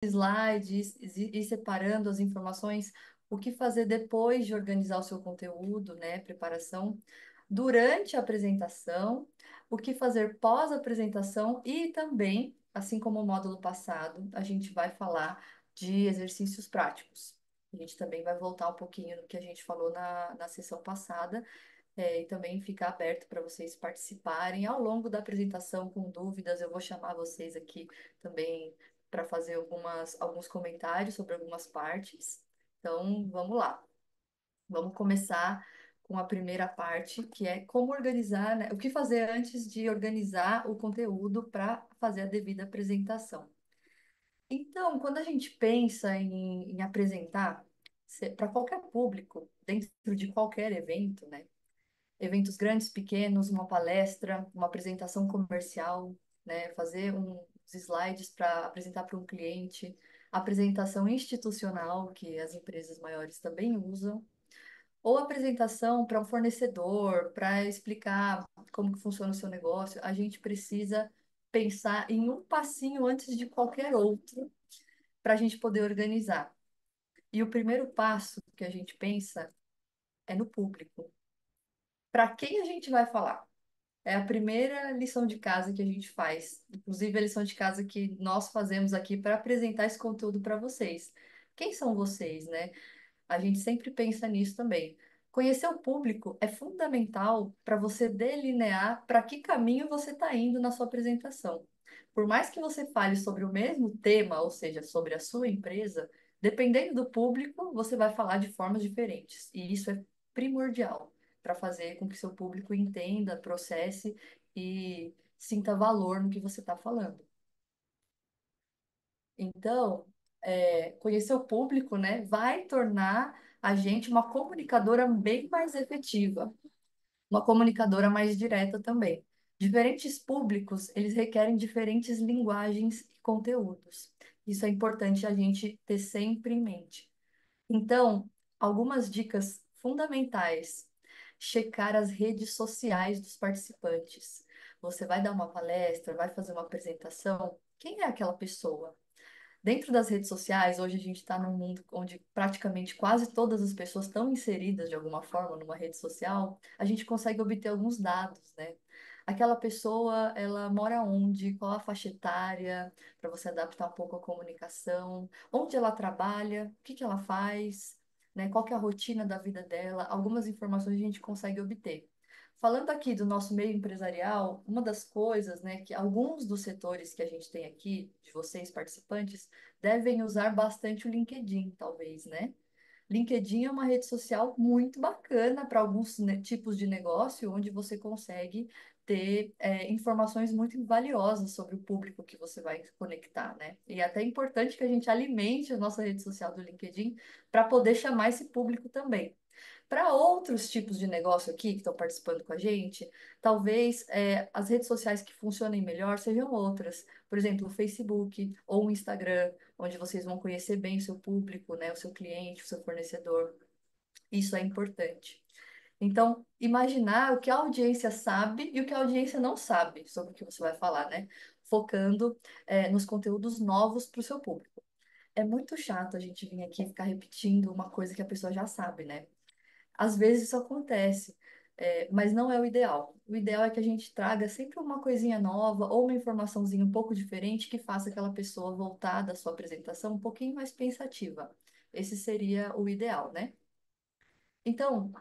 Slides, ir separando as informações, o que fazer depois de organizar o seu conteúdo, né? Preparação durante a apresentação, o que fazer pós-apresentação e também, assim como o módulo passado, a gente vai falar de exercícios práticos. A gente também vai voltar um pouquinho no que a gente falou na sessão passada, e também ficar aberto para vocês participarem ao longo da apresentação com dúvidas. Eu vou chamar vocês aqui também para fazer alguns comentários sobre algumas partes. Então, vamos lá. Vamos começar com a primeira parte, que é como organizar, né? O que fazer antes de organizar o conteúdo para fazer a devida apresentação. Então, quando a gente pensa em apresentar para qualquer público, dentro de qualquer evento, né? Eventos grandes, pequenos, uma palestra, uma apresentação comercial, né? Fazer uns slides para apresentar para um cliente, apresentação institucional, que as empresas maiores também usam, ou apresentação para um fornecedor, para explicar como que funciona o seu negócio, a gente precisa pensar em um passinho antes de qualquer outro para a gente poder organizar. E o primeiro passo que a gente pensa é no público. Para quem a gente vai falar? É a primeira lição de casa que a gente faz. Inclusive, a lição de casa que nós fazemos aqui para apresentar esse conteúdo para vocês. Quem são vocês, né? A gente sempre pensa nisso também. Conhecer o público é fundamental para você delinear para que caminho você está indo na sua apresentação. Por mais que você fale sobre o mesmo tema, ou seja, sobre a sua empresa, dependendo do público, você vai falar de formas diferentes. E isso é primordial para fazer com que seu público entenda, processe e sinta valor no que você está falando. Então, conhecer o público, né, vai tornar a gente uma comunicadora bem mais efetiva, uma comunicadora mais direta também. Diferentes públicos, eles requerem diferentes linguagens e conteúdos. Isso é importante a gente ter sempre em mente. Então, algumas dicas fundamentais. Checar as redes sociais dos participantes. Você vai dar uma palestra, vai fazer uma apresentação. Quem é aquela pessoa? Dentro das redes sociais, hoje a gente está num mundo onde praticamente quase todas as pessoas estão inseridas de alguma forma numa rede social, a gente consegue obter alguns dados, né? Aquela pessoa, ela mora onde, qual a faixa etária, para você adaptar um pouco a comunicação, onde ela trabalha, o que que ela faz, né? Qual que é a rotina da vida dela, algumas informações a gente consegue obter. Falando aqui do nosso meio empresarial, uma das coisas, né, que alguns dos setores que a gente tem aqui, de vocês participantes, devem usar bastante o LinkedIn, talvez, né? LinkedIn é uma rede social muito bacana para alguns, né, tipos de negócio, onde você consegue ter informações muito valiosas sobre o público que você vai conectar, né? E é até importante que a gente alimente a nossa rede social do LinkedIn para poder chamar esse público também. Para outros tipos de negócio aqui que estão participando com a gente, talvez as redes sociais que funcionem melhor sejam outras. Por exemplo, o Facebook ou o Instagram, onde vocês vão conhecer bem o seu público, né, o seu cliente, o seu fornecedor. Isso é importante. Então, imaginar o que a audiência sabe e o que a audiência não sabe sobre o que você vai falar, né? Focando, nos conteúdos novos para o seu público. É muito chato a gente vir aqui e ficar repetindo uma coisa que a pessoa já sabe, né? Às vezes isso acontece, mas não é o ideal. O ideal é que a gente traga sempre uma coisinha nova ou uma informaçãozinha um pouco diferente que faça aquela pessoa voltar da sua apresentação um pouquinho mais pensativa. Esse seria o ideal, né? Então,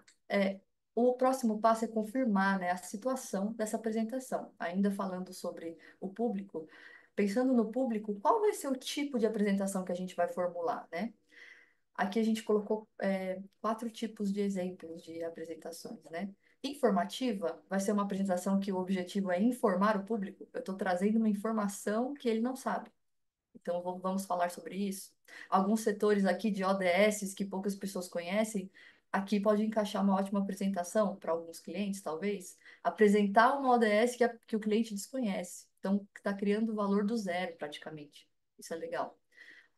o próximo passo é confirmar, né, a situação dessa apresentação. Ainda falando sobre o público, pensando no público, qual vai ser o tipo de apresentação que a gente vai formular, né? Aqui a gente colocou quatro tipos de exemplos de apresentações, né? Informativa vai ser uma apresentação que o objetivo é informar o público. Eu estou trazendo uma informação que ele não sabe. Então, vamos falar sobre isso. Alguns setores aqui de ODS que poucas pessoas conhecem, aqui pode encaixar uma ótima apresentação para alguns clientes, talvez. Apresentar uma ODS que o cliente desconhece. Então, está criando o valor do zero, praticamente. Isso é legal.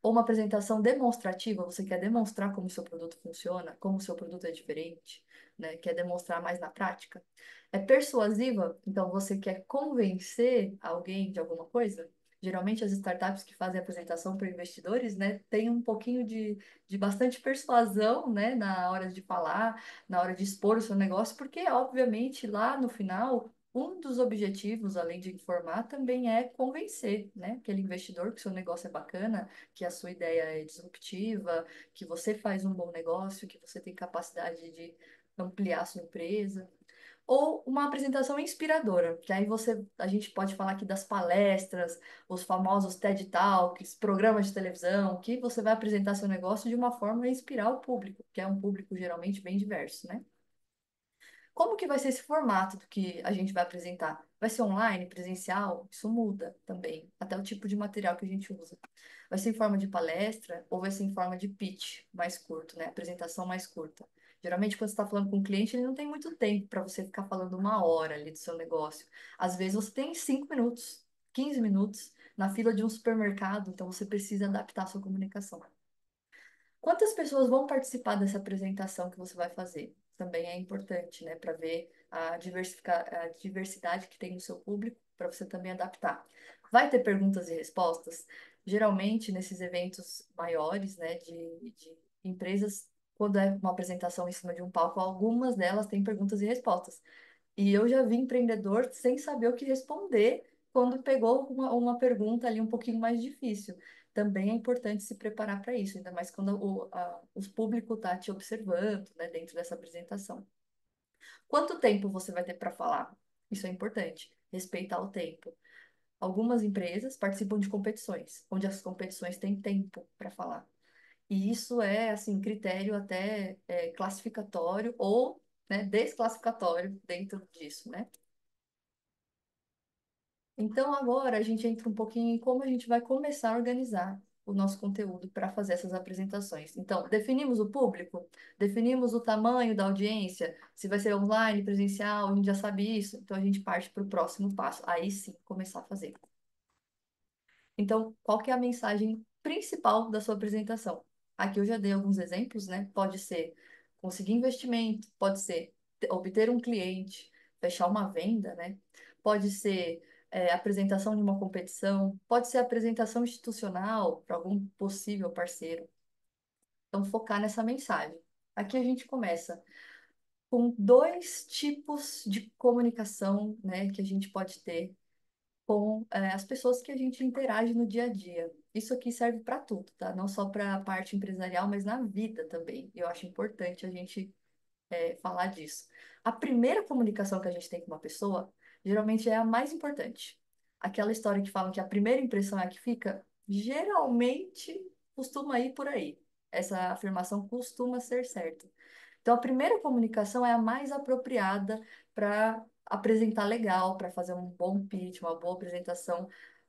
Ou uma apresentação demonstrativa, você quer demonstrar como o seu produto funciona, como o seu produto é diferente, né? Quer demonstrar mais na prática. É persuasiva, então você quer convencer alguém de alguma coisa. Geralmente as startups que fazem apresentação para investidores, né, têm um pouquinho de bastante persuasão, né, na hora de falar, na hora de expor o seu negócio, porque, obviamente, lá no final, um dos objetivos, além de informar, também é convencer, né, aquele investidor que o seu negócio é bacana, que a sua ideia é disruptiva, que você faz um bom negócio, que você tem capacidade de ampliar a sua empresa. Ou uma apresentação inspiradora, que aí a gente pode falar aqui das palestras, os famosos TED Talks, programas de televisão, que você vai apresentar seu negócio de uma forma a inspirar o público, que é um público geralmente bem diverso, né? Como que vai ser esse formato do que a gente vai apresentar? Vai ser online, presencial? Isso muda também, até o tipo de material que a gente usa. Vai ser em forma de palestra ou vai ser em forma de pitch mais curto, né? Apresentação mais curta. Geralmente, quando você está falando com um cliente, ele não tem muito tempo para você ficar falando 1 hora ali do seu negócio. Às vezes você tem 5 minutos, 15 minutos na fila de um supermercado, então você precisa adaptar a sua comunicação. Quantas pessoas vão participar dessa apresentação que você vai fazer? Também é importante, né, para ver a diversidade que tem no seu público, para você também adaptar. Vai ter perguntas e respostas? Geralmente, nesses eventos maiores, né, de empresas, quando é uma apresentação em cima de um palco, algumas delas têm perguntas e respostas. E eu já vi empreendedor sem saber o que responder quando pegou uma pergunta ali um pouquinho mais difícil. Também é importante se preparar para isso, ainda mais quando os público está te observando, né, dentro dessa apresentação. Quanto tempo você vai ter para falar? Isso é importante, respeitar o tempo. Algumas empresas participam de competições, onde as competições têm tempo para falar. E isso é, assim, critério até classificatório ou, né, desclassificatório dentro disso, né? Então, agora a gente entra um pouquinho em como a gente vai começar a organizar o nosso conteúdo para fazer essas apresentações. Então, definimos o público, definimos o tamanho da audiência, se vai ser online, presencial, a gente já sabe isso, então a gente parte para o próximo passo. Aí sim, começar a fazer. Então, qual que é a mensagem principal da sua apresentação? Aqui eu já dei alguns exemplos, né? Pode ser conseguir investimento, pode ser obter um cliente, fechar uma venda, né? Pode ser apresentação de uma competição, pode ser apresentação institucional para algum possível parceiro. Então, focar nessa mensagem. Aqui a gente começa com dois tipos de comunicação, né, que a gente pode ter com as pessoas que a gente interage no dia a dia. Isso aqui serve para tudo, tá? Não só para a parte empresarial, mas na vida também. Eu acho importante a gente falar disso. A primeira comunicação que a gente tem com uma pessoa, geralmente é a mais importante. Aquela história que falam que a primeira impressão é a que fica, geralmente costuma ir por aí. Essa afirmação costuma ser certa. Então, a primeira comunicação é a mais apropriada para apresentar legal, para fazer um bom pitch, uma boa apresentação,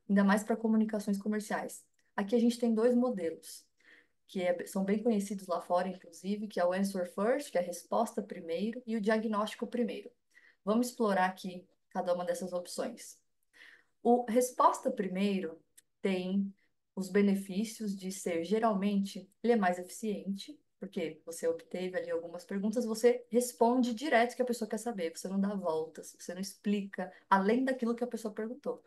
ainda mais para comunicações comerciais. Aqui a gente tem dois modelos, que são bem conhecidos lá fora, inclusive, que é o answer first, que é a resposta primeiro, e o diagnóstico primeiro. Vamos explorar aqui cada uma dessas opções. O resposta primeiro tem os benefícios de ser, geralmente, ele é mais eficiente, porque você obteve ali algumas perguntas, você responde direto o que a pessoa quer saber, você não dá voltas, você não explica além daquilo que a pessoa perguntou.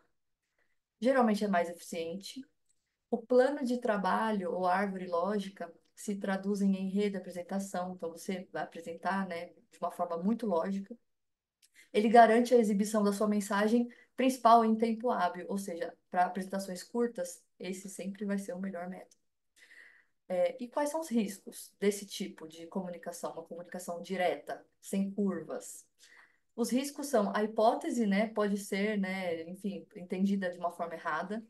Geralmente é mais eficiente. O plano de trabalho ou árvore lógica se traduzem em enredo de apresentação, então você vai apresentar, né, de uma forma muito lógica. Ele garante a exibição da sua mensagem principal em tempo hábil, ou seja, para apresentações curtas, esse sempre vai ser o melhor método. E quais são os riscos desse tipo de comunicação, uma comunicação direta, sem curvas? Os riscos são a hipótese, né, pode ser, né, enfim, entendida de uma forma errada.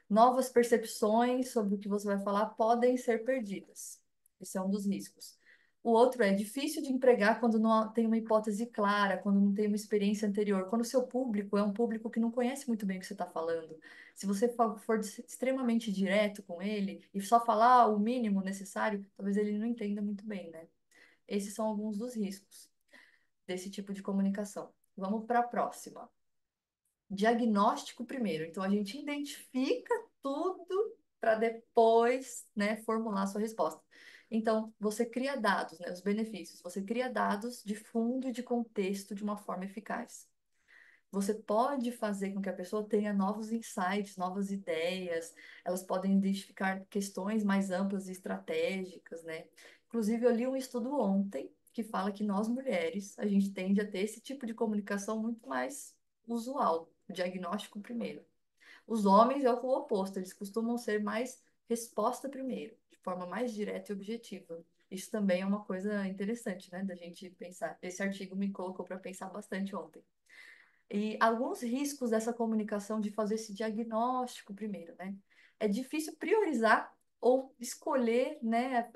Novas percepções sobre o que você vai falar podem ser perdidas. Esse é um dos riscos. O outro é difícil de empregar quando não tem uma hipótese clara, quando não tem uma experiência anterior, quando o seu público é um público que não conhece muito bem o que você está falando. Se você for extremamente direto com ele e só falar o mínimo necessário, talvez ele não entenda muito bem, né? Esses são alguns dos riscos desse tipo de comunicação. Vamos para a próxima. Diagnóstico primeiro. Então, a gente identifica tudo para depois, né, formular a sua resposta. Então, você cria dados, né, os benefícios. Você cria dados de fundo e de contexto de uma forma eficaz. você pode fazer com que a pessoa tenha novos insights, novas ideias, elas podem identificar questões mais amplas e estratégicas, né? Inclusive, eu li um estudo ontem que fala que nós mulheres, a gente tende a ter esse tipo de comunicação muito mais usual, o diagnóstico primeiro. Os homens é o oposto, eles costumam ser mais resposta primeiro, de forma mais direta e objetiva. Isso também é uma coisa interessante, né, da gente pensar. Esse artigo me colocou para pensar bastante ontem. E alguns riscos dessa comunicação de fazer esse diagnóstico primeiro, né? É difícil priorizar ou escolher, né,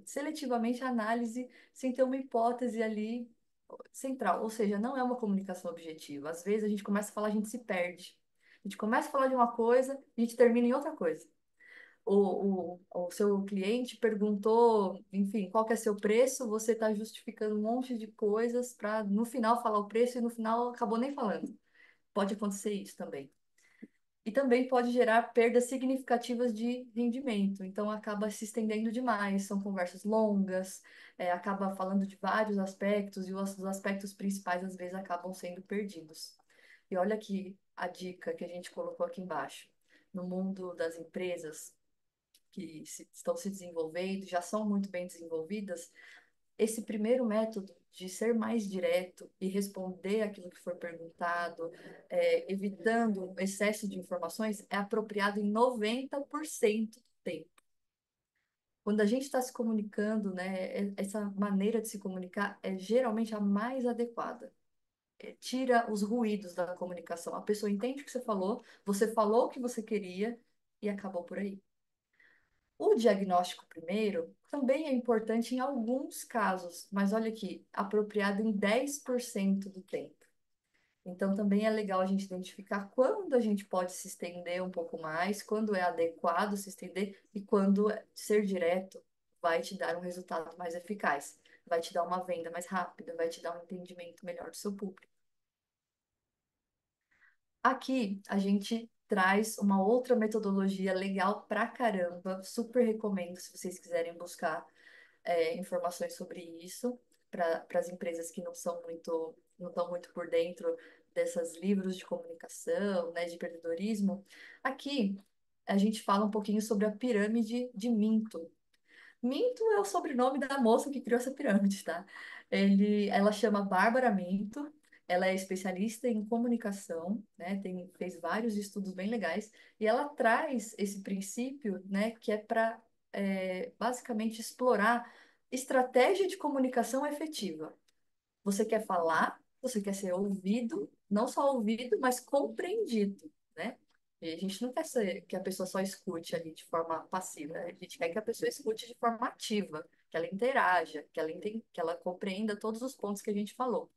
seletivamente a análise sem ter uma hipótese ali central, ou seja, não é uma comunicação objetiva. Às vezes a gente começa a falar, a gente se perde. A gente começa a falar de uma coisa, a gente termina em outra coisa. O seu cliente perguntou, enfim, qual que é seu preço, você está justificando um monte de coisas para no final falar o preço e no final acabou nem falando. Pode acontecer isso também. E também pode gerar perdas significativas de rendimento. Então, acaba se estendendo demais, são conversas longas, acaba falando de vários aspectos, e os aspectos principais, às vezes, acabam sendo perdidos. E olha aqui a dica que a gente colocou aqui embaixo. No mundo das empresas que estão se desenvolvendo, já são muito bem desenvolvidas, esse primeiro método de ser mais direto e responder aquilo que for perguntado, evitando excesso de informações, é apropriado em 90% do tempo. Quando a gente está se comunicando, né, essa maneira de se comunicar é geralmente a mais adequada. Tira os ruídos da comunicação. A pessoa entende o que você falou o que você queria e acabou por aí. O diagnóstico primeiro também é importante em alguns casos, mas olha aqui, apropriado em 10% do tempo. Então também é legal a gente identificar quando a gente pode se estender um pouco mais, quando é adequado se estender e quando ser direto vai te dar um resultado mais eficaz, vai te dar uma venda mais rápida, vai te dar um entendimento melhor do seu público. Aqui a gente traz uma outra metodologia legal pra caramba, super recomendo se vocês quiserem buscar informações sobre isso para as empresas que não estão muito por dentro desses livros de comunicação, né, de empreendedorismo. Aqui a gente fala um pouquinho sobre a pirâmide de Minto. Minto é o sobrenome da moça que criou essa pirâmide, tá? Ela chama Bárbara Minto, ela é especialista em comunicação, né? Fez vários estudos bem legais, e ela traz esse princípio, né, que é para basicamente explorar estratégia de comunicação efetiva. Você quer falar, você quer ser ouvido, não só ouvido, mas compreendido, né? E a gente não quer que a pessoa só escute ali de forma passiva, né? A gente quer que a pessoa escute de forma ativa, que ela interaja, que ela compreenda todos os pontos que a gente falou.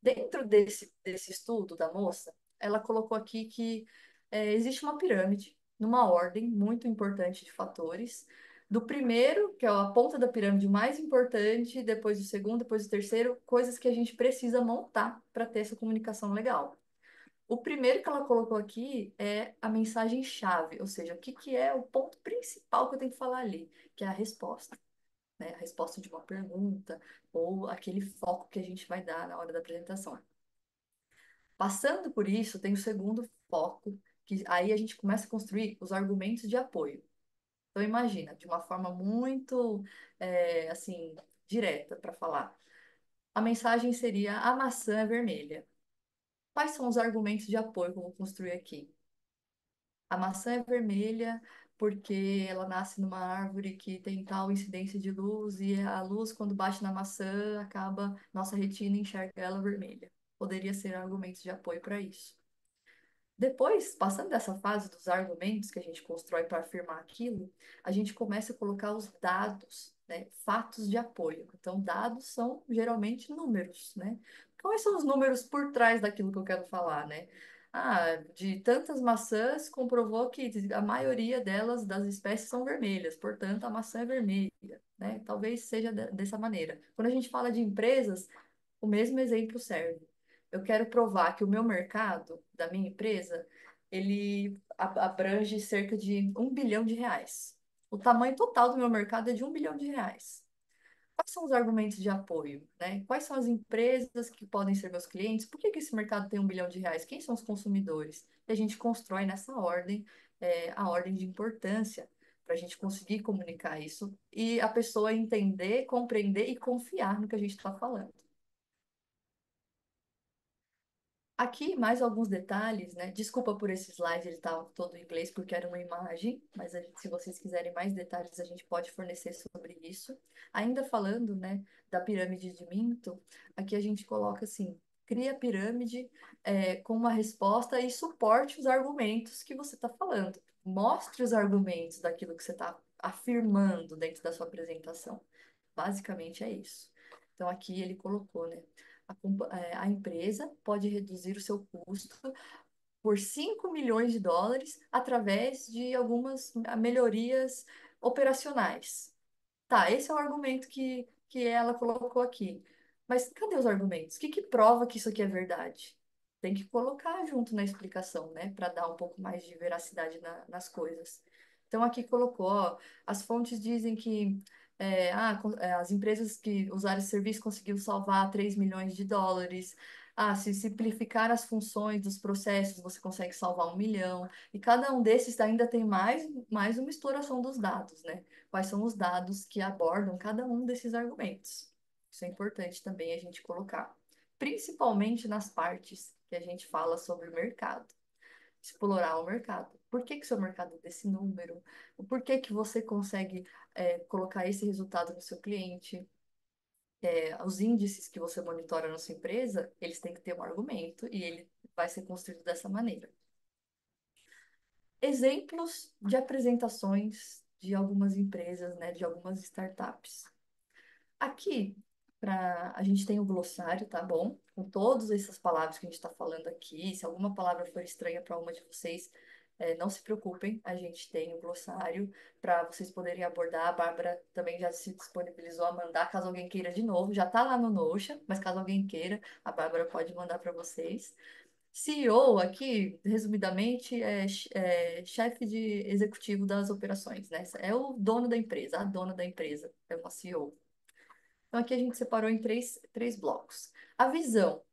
Dentro desse estudo da moça, ela colocou aqui que existe uma pirâmide, numa ordem muito importante de fatores. Do primeiro, que é a ponta da pirâmide mais importante, depois do segundo, depois do terceiro, coisas que a gente precisa montar para ter essa comunicação legal. O primeiro que ela colocou aqui é a mensagem-chave, ou seja, o que que é o ponto principal que eu tenho que falar ali, que é a resposta, né? A resposta de uma pergunta ou aquele foco que a gente vai dar na hora da apresentação. Passando por isso, tem o segundo foco, que aí a gente começa a construir os argumentos de apoio. Então, imagina, de uma forma muito, assim, direta para falar. A mensagem seria: a maçã é vermelha. Quais são os argumentos de apoio que eu vou construir aqui? A maçã é vermelha porque ela nasce numa árvore que tem tal incidência de luz e a luz, quando bate na maçã, acaba, nossa retina enxerga ela vermelha. Poderia ser argumentos de apoio para isso. Depois, passando dessa fase dos argumentos que a gente constrói para afirmar aquilo, a gente começa a colocar os dados, né, fatos de apoio. Então, dados são geralmente números, né? Quais são os números por trás daquilo que eu quero falar, né? Ah, de tantas maçãs, comprovou que a maioria delas, das espécies, são vermelhas, portanto, a maçã é vermelha, né? Talvez seja dessa maneira. Quando a gente fala de empresas, o mesmo exemplo serve. Eu quero provar que o meu mercado, da minha empresa, ele abrange cerca de R$ 1 bilhão. O tamanho total do meu mercado é de R$ 1 bilhão. Quais são os argumentos de apoio, né? Quais são as empresas que podem ser meus clientes? Por que que esse mercado tem 1 bilhão de reais? Quem são os consumidores? E a gente constrói nessa ordem, a ordem de importância, para a gente conseguir comunicar isso e a pessoa entender, compreender e confiar no que a gente está falando. Aqui, mais alguns detalhes, né? Desculpa por esse slide, ele estava todo em inglês porque era uma imagem, mas se vocês quiserem mais detalhes, a gente pode fornecer sobre isso. Ainda falando, né, da pirâmide de Minto, aqui a gente coloca assim: cria a pirâmide com uma resposta e suporte os argumentos que você está falando. Mostre os argumentos daquilo que você está afirmando dentro da sua apresentação. Basicamente é isso. Então, aqui ele colocou, né? A empresa pode reduzir o seu custo por 5 milhões de dólares através de algumas melhorias operacionais. Tá, esse é o argumento que ela colocou aqui. Mas cadê os argumentos? O que que prova que isso aqui é verdade? Tem que colocar junto na explicação, né? Para dar um pouco mais de veracidade nas coisas. Então, aqui colocou, ó, as fontes dizem que as empresas que usaram esse serviço conseguiram salvar 3 milhões de dólares. Ah, se simplificar as funções dos processos, você consegue salvar 1 milhão. E cada um desses ainda tem mais uma exploração dos dados, né? Quais são os dados que abordam cada um desses argumentos. Isso é importante também a gente colocar, principalmente nas partes que a gente fala sobre o mercado, explorar o mercado. Por que que seu mercado é desse número? Por que que você consegue colocar esse resultado no seu cliente? Os índices que você monitora na sua empresa, eles têm que ter um argumento e ele vai ser construído dessa maneira. Exemplos de apresentações de algumas empresas, né, de algumas startups. Aqui, a gente tem o glossário, tá bom? Com todas essas palavras que a gente está falando aqui. Se alguma palavra for estranha para uma de vocês, não se preocupem, a gente tem o glossário para vocês poderem abordar. A Bárbara também já se disponibilizou a mandar, caso alguém queira de novo. Já está lá no Notion, mas caso alguém queira, a Bárbara pode mandar para vocês. CEO aqui, resumidamente, é chefe de executivo das operações, né? É o dono da empresa, a dona da empresa, é uma CEO. Então, aqui a gente separou em três blocos. A visão,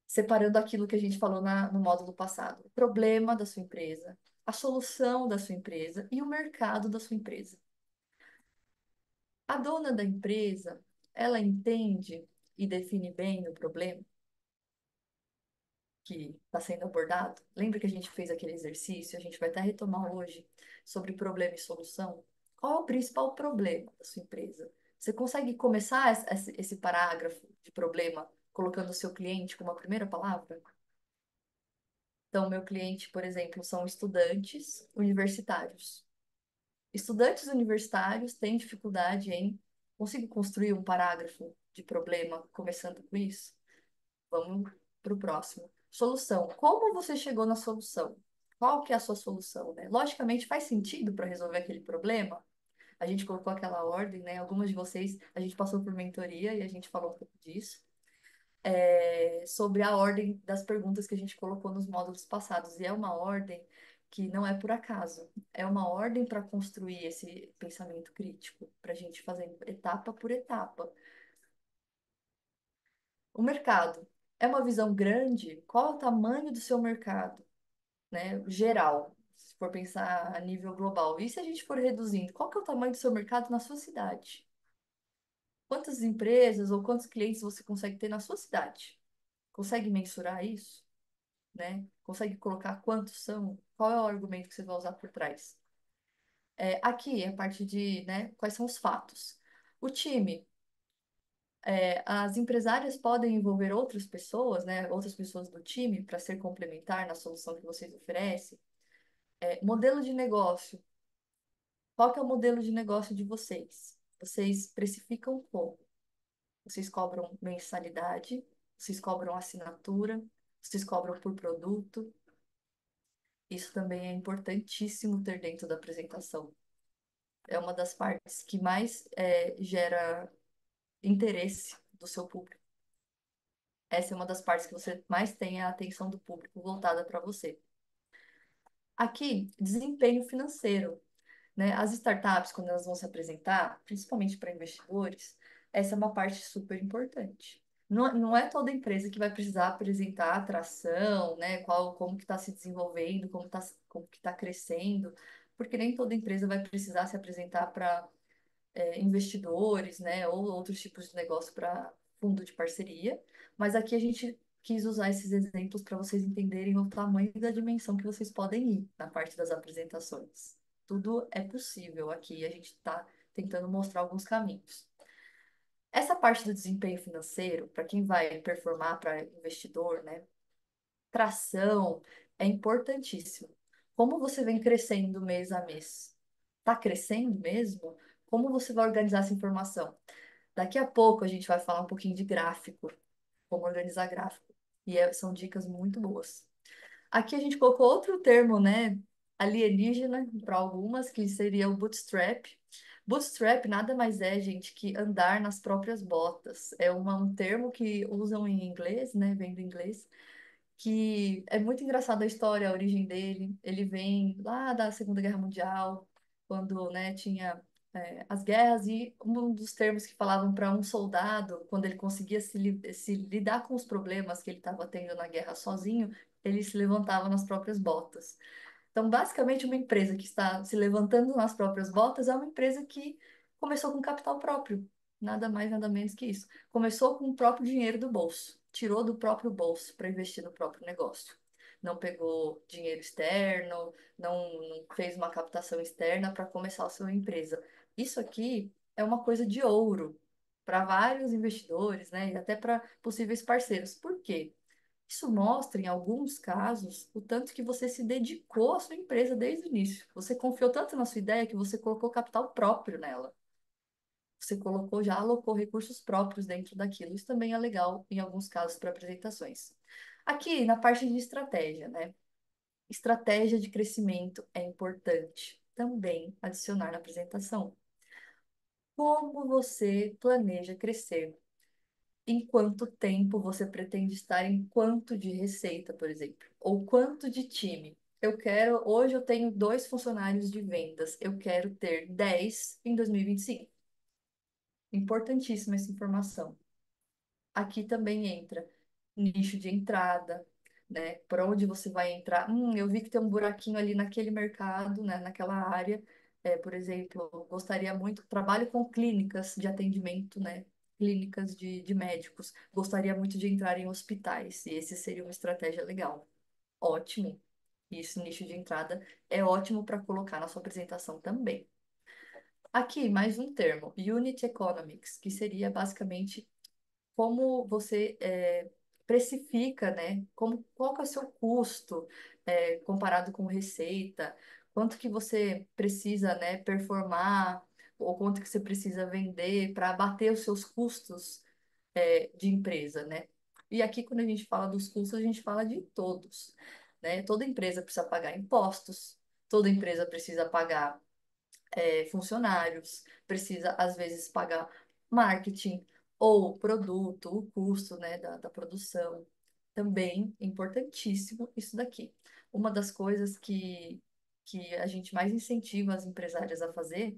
separando aquilo que a gente falou no módulo passado. O problema da sua empresa, a solução da sua empresa e o mercado da sua empresa. A dona da empresa, ela entende e define bem o problema que está sendo abordado? Lembra que a gente fez aquele exercício? A gente vai até retomar hoje sobre problema e solução. Qual é o principal problema da sua empresa? Você consegue começar esse parágrafo de problema colocando o seu cliente como a primeira palavra? Então, meu cliente, por exemplo, são estudantes universitários. Estudantes universitários têm dificuldade em. Consigo construir um parágrafo de problema começando com isso? Vamos para o próximo. Solução. Como você chegou na solução? Qual que é a sua solução, né? Logicamente faz sentido para resolver aquele problema. A gente colocou aquela ordem, né? Algumas de vocês, a gente passou por mentoria e a gente falou um pouco disso. Sobre a ordem das perguntas que a gente colocou nos módulos passados. E é uma ordem que não é por acaso. É uma ordem para construir esse pensamento crítico, para a gente fazer etapa por etapa. O mercado é uma visão grande? Qual é o tamanho do seu mercado, né? Geral, se for pensar a nível global. E se a gente for reduzindo, qual que é o tamanho do seu mercado na sua cidade? Quantas empresas ou quantos clientes você consegue ter na sua cidade? Consegue mensurar isso, né? Consegue colocar quantos são? Qual é o argumento que você vai usar por trás? Aqui é a parte de, né, quais são os fatos. O time, as empresárias podem envolver outras pessoas, né, outras pessoas do time para ser complementar na solução que vocês oferecem. Modelo de negócio. Qual que é o modelo de negócio de vocês? Vocês precificam como? Vocês cobram mensalidade? Vocês cobram assinatura? Vocês cobram por produto? Isso também é importantíssimo ter dentro da apresentação. É uma das partes que mais gera interesse do seu público. Essa é uma das partes que você mais tem a atenção do público voltada para você. Aqui, desempenho financeiro. né? As startups, quando elas vão se apresentar, principalmente para investidores, essa é uma parte super importante. Não é toda empresa que vai precisar apresentar atração, né? Como que está se desenvolvendo, como que está crescendo, porque nem toda empresa vai precisar se apresentar para investidores, né? Ou outros tipos de negócio para fundo de parceria. Mas aqui a gente quis usar esses exemplos para vocês entenderem o tamanho da dimensão que vocês podem ir na parte das apresentações. Tudo é possível aqui, a gente está tentando mostrar alguns caminhos. Essa parte do desempenho financeiro, para quem vai performar para investidor, né? Tração é importantíssimo. Como você vem crescendo mês a mês? Está crescendo mesmo? Como você vai organizar essa informação? Daqui a pouco a gente vai falar um pouquinho de gráfico, como organizar gráfico. São dicas muito boas. Aqui a gente colocou outro termo, né? Alienígena para algumas, que seria o bootstrap. Bootstrap nada mais é, gente, que andar nas próprias botas. É um termo que usam em inglês, né? Vem do inglês, que é muito engraçada a história, a origem dele. Ele vem lá da Segunda Guerra Mundial, quando, né, tinha as guerras, e um dos termos que falavam para um soldado, quando ele conseguia se lidar com os problemas que ele estava tendo na guerra sozinho, ele se levantava nas próprias botas. Então, basicamente, uma empresa que está se levantando nas próprias botas é uma empresa que começou com capital próprio. Nada mais, nada menos que isso. Começou com o próprio dinheiro do bolso. Tirou do próprio bolso para investir no próprio negócio. Não pegou dinheiro externo, não fez uma captação externa para começar a sua empresa. Isso aqui é uma coisa de ouro para vários investidores, né? E até para possíveis parceiros. Por quê? Isso mostra, em alguns casos, o tanto que você se dedicou à sua empresa desde o início. Você confiou tanto na sua ideia que você colocou capital próprio nela. Você colocou, já alocou recursos próprios dentro daquilo. Isso também é legal em alguns casos para apresentações. Aqui, na parte de estratégia, né? Estratégia de crescimento é importante também adicionar na apresentação. Como você planeja crescer? Em quanto tempo você pretende estar em quanto de receita, por exemplo, ou quanto de time. Hoje eu tenho 2 funcionários de vendas, eu quero ter 10 em 2025. Importantíssima essa informação. Aqui também entra nicho de entrada, né? Por onde você vai entrar? Eu vi que tem um buraquinho ali naquele mercado, né? Naquela área. Por exemplo, eu gostaria muito, trabalho com clínicas de atendimento, né? Clínicas de médicos. Gostaria muito de entrar em hospitais, e esse seria uma estratégia legal. Ótimo. E esse nicho de entrada é ótimo para colocar na sua apresentação também. Aqui, mais um termo, Unit Economics, que seria basicamente como você precifica, né? Qual que é o seu custo comparado com receita? Quanto que você precisa, né, performar ou quanto que você precisa vender para abater os seus custos de empresa, né? E aqui, quando a gente fala dos custos, a gente fala de todos, né? Toda empresa precisa pagar impostos, toda empresa precisa pagar funcionários, precisa às vezes pagar marketing ou produto, o custo, né, da produção. Também é importantíssimo isso daqui. Uma das coisas que a gente mais incentiva as empresárias a fazer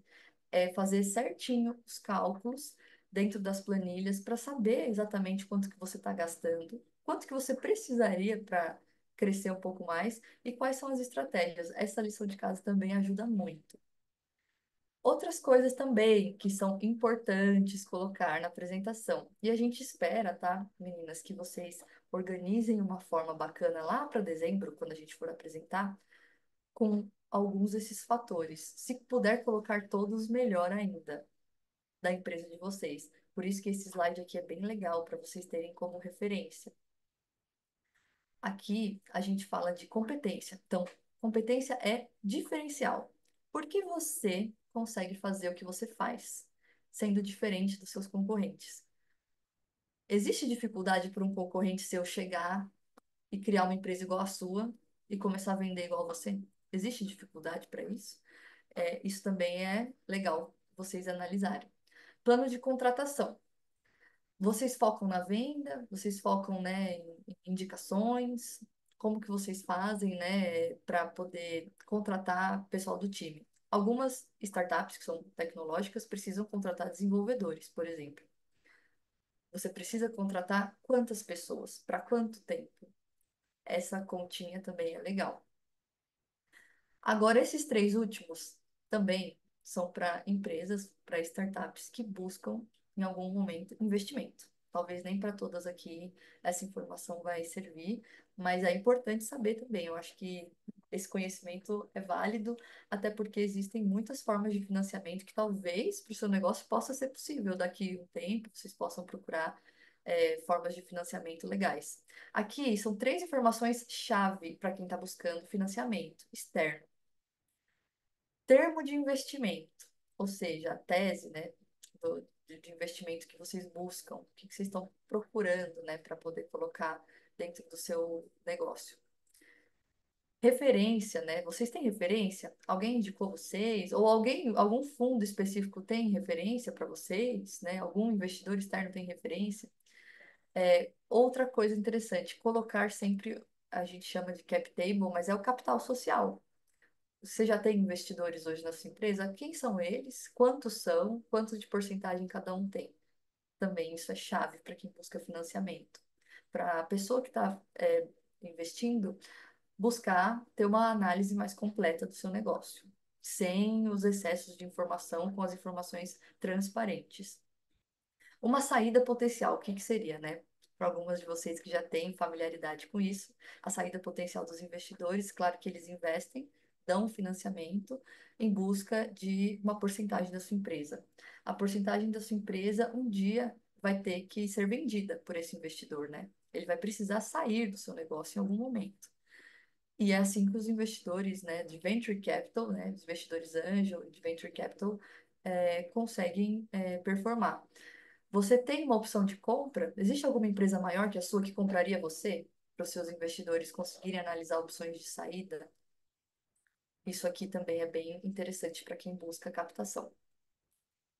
é fazer certinho os cálculos dentro das planilhas para saber exatamente quanto que você está gastando, quanto que você precisaria para crescer um pouco mais e quais são as estratégias. Essa lição de casa também ajuda muito. Outras coisas também que são importantes colocar na apresentação. E a gente espera, tá, meninas, que vocês organizem uma forma bacana lá para dezembro, quando a gente for apresentar, com alguns desses fatores. Se puder colocar todos, melhor ainda, da empresa de vocês. Por isso que esse slide aqui é bem legal para vocês terem como referência. Aqui a gente fala de competência. Então, competência é diferencial. Por que você consegue fazer o que você faz, sendo diferente dos seus concorrentes? Existe dificuldade para um concorrente seu chegar e criar uma empresa igual à sua e começar a vender igual a você? Existe dificuldade para isso? Isso também é legal vocês analisarem. Plano de contratação. Vocês focam na venda? Vocês focam, né, em indicações? Como que vocês fazem, né, para poder contratar pessoal do time? Algumas startups que são tecnológicas precisam contratar desenvolvedores, por exemplo. Você precisa contratar quantas pessoas? Para quanto tempo? Essa continha também é legal. Agora, esses três últimos também são para empresas, para startups que buscam, em algum momento, investimento. Talvez nem para todas aqui essa informação vai servir, mas é importante saber também. Eu acho que esse conhecimento é válido, até porque existem muitas formas de financiamento que talvez para o seu negócio possa ser possível daqui a um tempo, vocês possam procurar formas de financiamento legais. Aqui são três informações chave para quem está buscando financiamento externo. Termo de investimento, ou seja, a tese, né, de investimento que vocês buscam, o que vocês estão procurando, né, para poder colocar dentro do seu negócio. Referência, né? Vocês têm referência? Alguém indicou vocês? Ou algum fundo específico tem referência para vocês, né? Algum investidor externo tem referência? Outra coisa interessante, colocar sempre, a gente chama de cap table, mas é o capital social. Você já tem investidores hoje na sua empresa? Quem são eles? Quantos são? Quanto de porcentagem cada um tem? Também isso é chave para quem busca financiamento. Para a pessoa que está investindo, buscar ter uma análise mais completa do seu negócio, sem os excessos de informação, com as informações transparentes. Uma saída potencial, o que que seria, né? Para algumas de vocês que já têm familiaridade com isso, a saída potencial dos investidores, claro que eles investem, dão um financiamento em busca de uma porcentagem da sua empresa. A porcentagem da sua empresa um dia vai ter que ser vendida por esse investidor, né? Ele vai precisar sair do seu negócio em algum momento. E é assim que os investidores, né, de venture capital, né, os investidores anjo de venture capital, conseguem performar. Você tem uma opção de compra? Existe alguma empresa maior que a sua que compraria você? Para os seus investidores conseguirem analisar opções de saída? Isso aqui também é bem interessante para quem busca captação.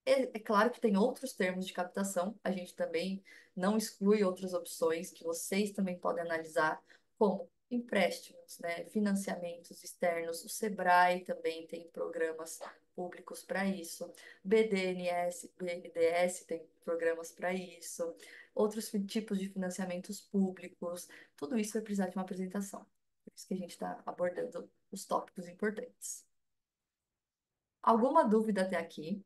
É claro que tem outros termos de captação, a gente também não exclui outras opções que vocês também podem analisar, como empréstimos, né, financiamentos externos. O Sebrae também tem programas públicos para isso, BDNS, BNDES tem programas para isso, outros tipos de financiamentos públicos. Tudo isso vai precisar de uma apresentação. Por isso que a gente está abordando os tópicos importantes. Alguma dúvida até aqui?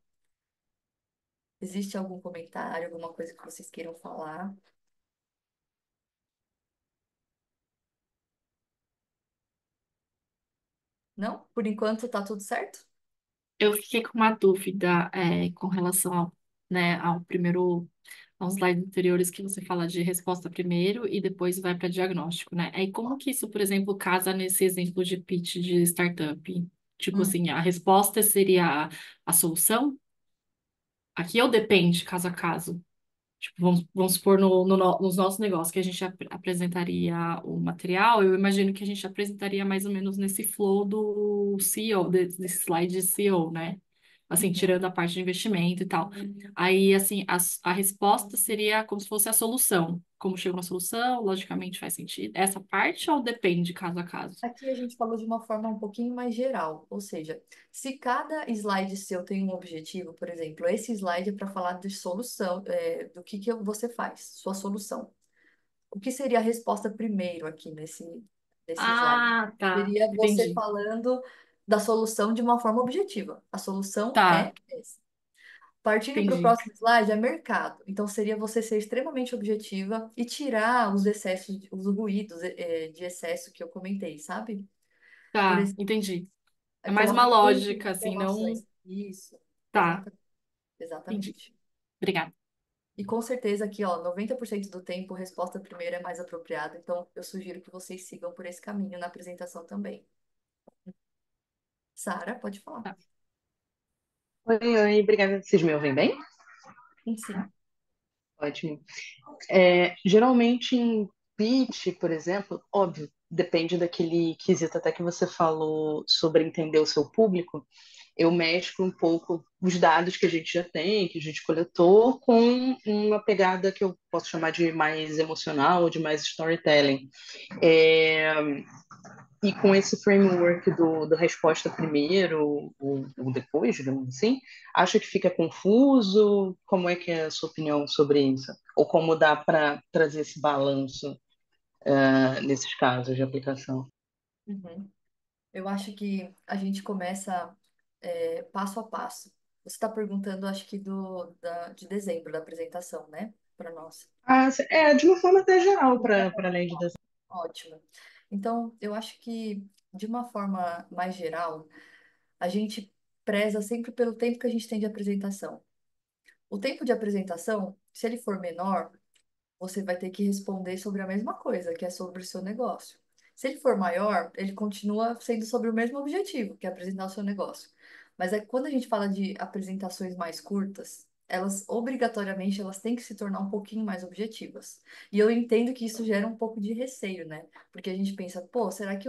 Existe algum comentário, alguma coisa que vocês queiram falar? Não? Por enquanto tá tudo certo? Eu fiquei com uma dúvida com relação ao, né, ao primeiro, aos slides anteriores que você fala de resposta primeiro e depois vai para diagnóstico, né? Aí como que isso, por exemplo, casa nesse exemplo de pitch de startup? Tipo Hum. assim, a resposta seria a solução? Aqui ou depende, caso a caso? Tipo, vamos supor nos nossos negócios que a gente apresentaria o material, eu imagino que a gente apresentaria mais ou menos nesse flow do CEO, desse slide de CEO, né? Assim, Uhum. tirando a parte de investimento e tal. Aí, assim, a resposta seria como se fosse a solução. Como chegou na solução, logicamente faz sentido. Essa parte ou depende caso a caso? Aqui a gente falou de uma forma um pouquinho mais geral, ou seja, se cada slide seu tem um objetivo, por exemplo, esse slide é para falar de solução, do que você faz, sua solução. O que seria a resposta primeiro aqui nesse slide? Ah, tá. Seria você Entendi. falando da solução de uma forma objetiva. A solução Tá, é essa. Partindo para o entendi. próximo slide, é mercado. Então, seria você ser extremamente objetiva e tirar os excessos, os ruídos de excesso que eu comentei, sabe? Por Tá, exemplo, entendi. É mais uma coloca muitas lógica, assim, não. informações. Isso, Tá, exatamente. entendi. Exatamente. Obrigada. E com certeza aqui, ó, 90% do tempo, a resposta primeira é mais apropriada. Então, eu sugiro que vocês sigam por esse caminho na apresentação também. Sara, pode falar. Tá. Oi, oi, obrigada. Vocês me ouvem bem? Sim. Ótimo. Geralmente em pitch, por exemplo, óbvio, depende daquele quesito até que você falou sobre entender o seu público. Eu mesclo um pouco os dados que a gente já tem, que a gente coletou, com uma pegada que eu posso chamar de mais emocional ou de mais storytelling. É, E com esse framework do resposta primeiro ou depois, digamos assim, acha que fica confuso? Como é que é a sua opinião sobre isso? Ou como dá para trazer esse balanço nesses casos de aplicação? Uhum. Eu acho que a gente começa passo a passo. Você está perguntando, acho que de dezembro, da apresentação, né? Para nós. De uma forma até geral, para além de desenho. Ótimo. Então, eu acho que, de uma forma mais geral, a gente preza sempre pelo tempo que a gente tem de apresentação. O tempo de apresentação, se ele for menor, você vai ter que responder sobre a mesma coisa, que é sobre o seu negócio. Se ele for maior, ele continua sendo sobre o mesmo objetivo, que é apresentar o seu negócio. Mas é que quando a gente fala de apresentações mais curtas, elas obrigatoriamente elas têm que se tornar um pouquinho mais objetivas. E eu entendo que isso gera um pouco de receio, né? Porque a gente pensa, pô, será que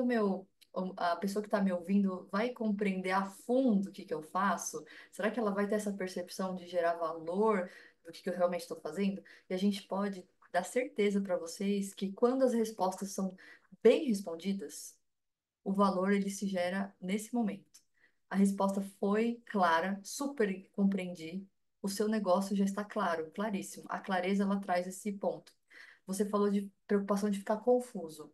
a pessoa que está me ouvindo vai compreender a fundo o que que eu faço? Será que ela vai ter essa percepção de gerar valor do que eu realmente estou fazendo? E a gente pode dar certeza para vocês que quando as respostas são bem respondidas, o valor ele se gera nesse momento. A resposta foi clara, super compreendi, o seu negócio já está claro, claríssimo. A clareza ela traz esse ponto. Você falou de preocupação de ficar confuso.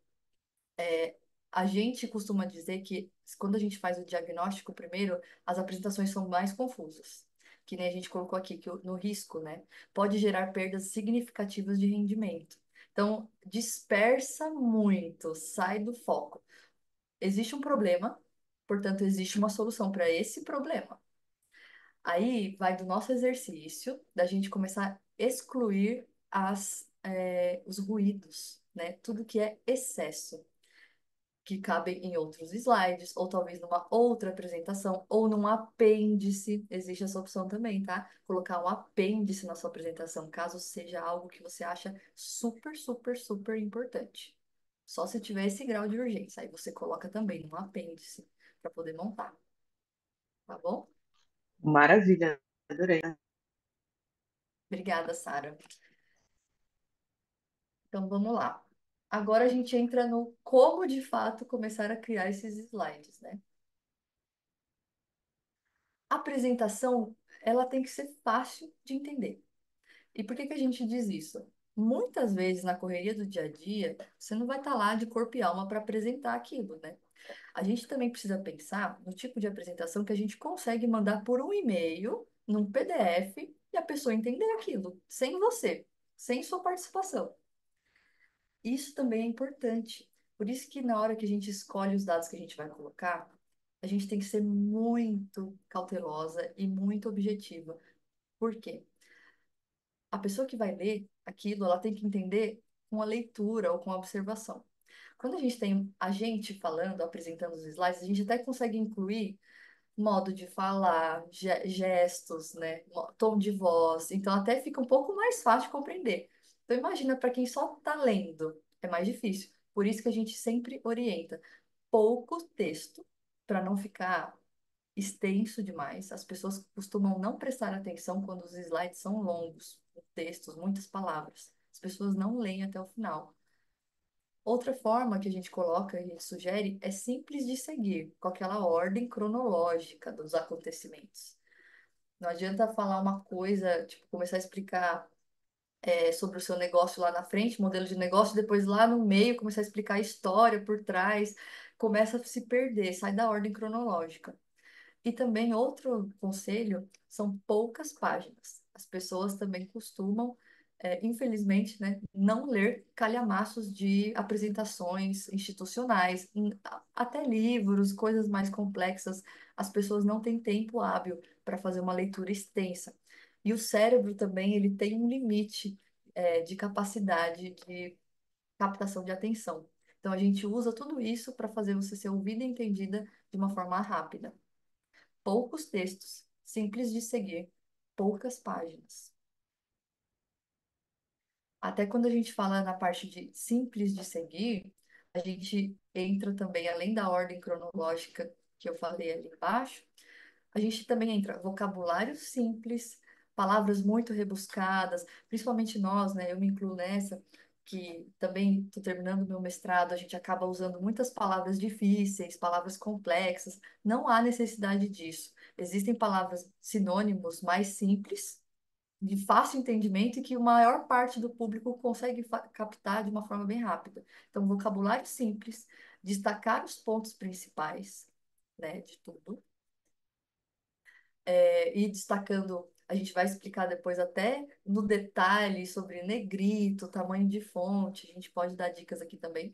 A gente costuma dizer que quando a gente faz o diagnóstico primeiro, as apresentações são mais confusas. Que nem a gente colocou aqui, que no risco, né, pode gerar perdas significativas de rendimento. Então, dispersa muito, sai do foco. Existe um problema, portanto, existe uma solução para esse problema. Aí vai do nosso exercício, da gente começar a excluir os ruídos, né? Tudo que é excesso que cabem em outros slides, ou talvez numa outra apresentação, ou num apêndice. Existe essa opção também, tá? Colocar um apêndice na sua apresentação, caso seja algo que você acha super, super, super importante. Só se tiver esse grau de urgência. Aí você coloca também um apêndice para poder montar, tá bom? Maravilha, adorei. Obrigada, Sara. Então vamos lá. Agora a gente entra no como de fato começar a criar esses slides, né? A apresentação, ela tem que ser fácil de entender. E por que que a gente diz isso? Muitas vezes na correria do dia a dia, você não vai estar lá de corpo e alma para apresentar aquilo, né? A gente também precisa pensar no tipo de apresentação que a gente consegue mandar por um e-mail, num PDF, e a pessoa entender aquilo, sem você, sem sua participação. Isso também é importante. Por isso que na hora que a gente escolhe os dados que a gente vai colocar, a gente tem que ser muito cautelosa e muito objetiva. Por quê? A pessoa que vai ler aquilo, ela tem que entender com a leitura ou com a observação. Quando a gente tem a gente falando, apresentando os slides, a gente até consegue incluir modo de falar, gestos, né, tom de voz. Então até fica um pouco mais fácil de compreender. Então imagina para quem só está lendo, é mais difícil. Por isso que a gente sempre orienta pouco texto para não ficar extenso demais. As pessoas costumam não prestar atenção quando os slides são longos, textos, muitas palavras. As pessoas não leem até o final. Outra forma que a gente coloca, a gente sugere, é simples de seguir, com aquela ordem cronológica dos acontecimentos. Não adianta falar uma coisa, tipo, começar a explicar sobre o seu negócio lá na frente, modelo de negócio, depois lá no meio começar a explicar a história por trás, começa a se perder, sai da ordem cronológica. E também outro conselho são poucas páginas. As pessoas também costumam, infelizmente, né, não ler calhamaços de apresentações institucionais, até livros, coisas mais complexas. As pessoas não têm tempo hábil para fazer uma leitura extensa. E o cérebro também, ele tem um limite, de capacidade de captação de atenção. Então, a gente usa tudo isso para fazer você ser ouvida e entendida de uma forma rápida. Poucos textos, simples de seguir, poucas páginas. Até quando a gente fala na parte de simples de seguir, a gente entra também, além da ordem cronológica que eu falei ali embaixo, a gente também entra vocabulário simples, palavras muito rebuscadas, principalmente nós, né? Eu me incluo nessa. que também estou terminando meu mestrado, a gente acaba usando muitas palavras difíceis, palavras complexas. Não há necessidade disso. Existem palavras sinônimos mais simples, de fácil entendimento e que a maior parte do público consegue captar de uma forma bem rápida. Então, vocabulário simples, destacar os pontos principais, né, de tudo, e destacando, a gente vai explicar depois até no detalhe sobre negrito, tamanho de fonte, a gente pode dar dicas aqui também.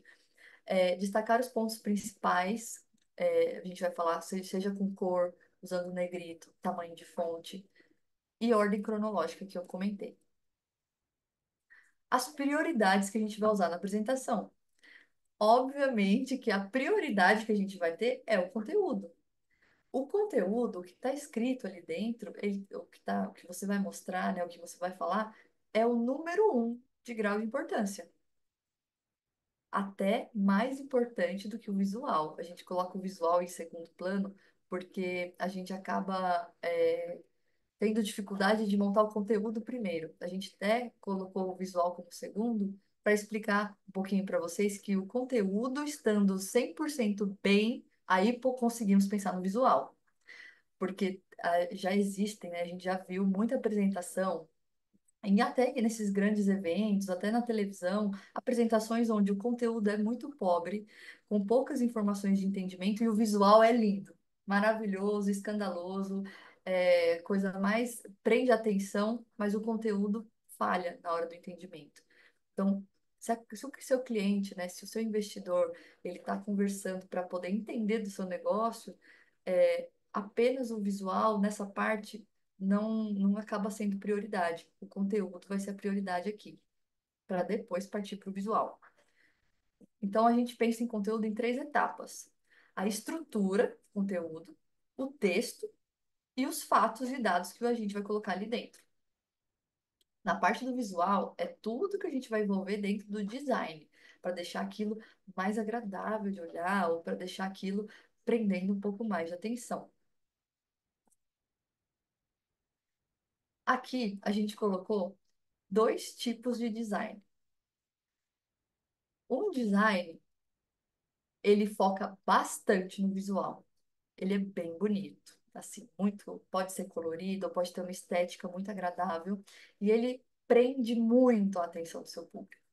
Destacar os pontos principais, a gente vai falar, seja com cor, usando negrito, tamanho de fonte e ordem cronológica que eu comentei. As prioridades que a gente vai usar na apresentação. Obviamente que a prioridade que a gente vai ter é o conteúdo. O conteúdo, o que está escrito ali dentro, o que você vai mostrar, né, o que você vai falar, é o número um de grau de importância. Até mais importante do que o visual. A gente coloca o visual em segundo plano porque a gente acaba tendo dificuldade de montar o conteúdo primeiro. A gente até colocou o visual como segundo para explicar um pouquinho para vocês que o conteúdo estando 100% bem, aí conseguimos pensar no visual. Porque já existem, né? A gente já viu muita apresentação e até que nesses grandes eventos, até na televisão, apresentações onde o conteúdo é muito pobre, com poucas informações de entendimento e o visual é lindo, maravilhoso, escandaloso, coisa mais prende a atenção, mas o conteúdo falha na hora do entendimento. Então, se o seu cliente, né, se o seu investidor, ele está conversando para poder entender do seu negócio, apenas o visual nessa parte não acaba sendo prioridade. O conteúdo vai ser a prioridade aqui, para depois partir para o visual. Então, a gente pensa em conteúdo em três etapas: a estrutura, conteúdo, o texto e os fatos e dados que a gente vai colocar ali dentro. Na parte do visual, é tudo que a gente vai envolver dentro do design, para deixar aquilo mais agradável de olhar ou para deixar aquilo prendendo um pouco mais de atenção. Aqui a gente colocou dois tipos de design. Um design, ele foca bastante no visual. Ele é bem bonito, assim, muito, pode ser colorido, pode ter uma estética muito agradável e ele prende muito a atenção do seu público.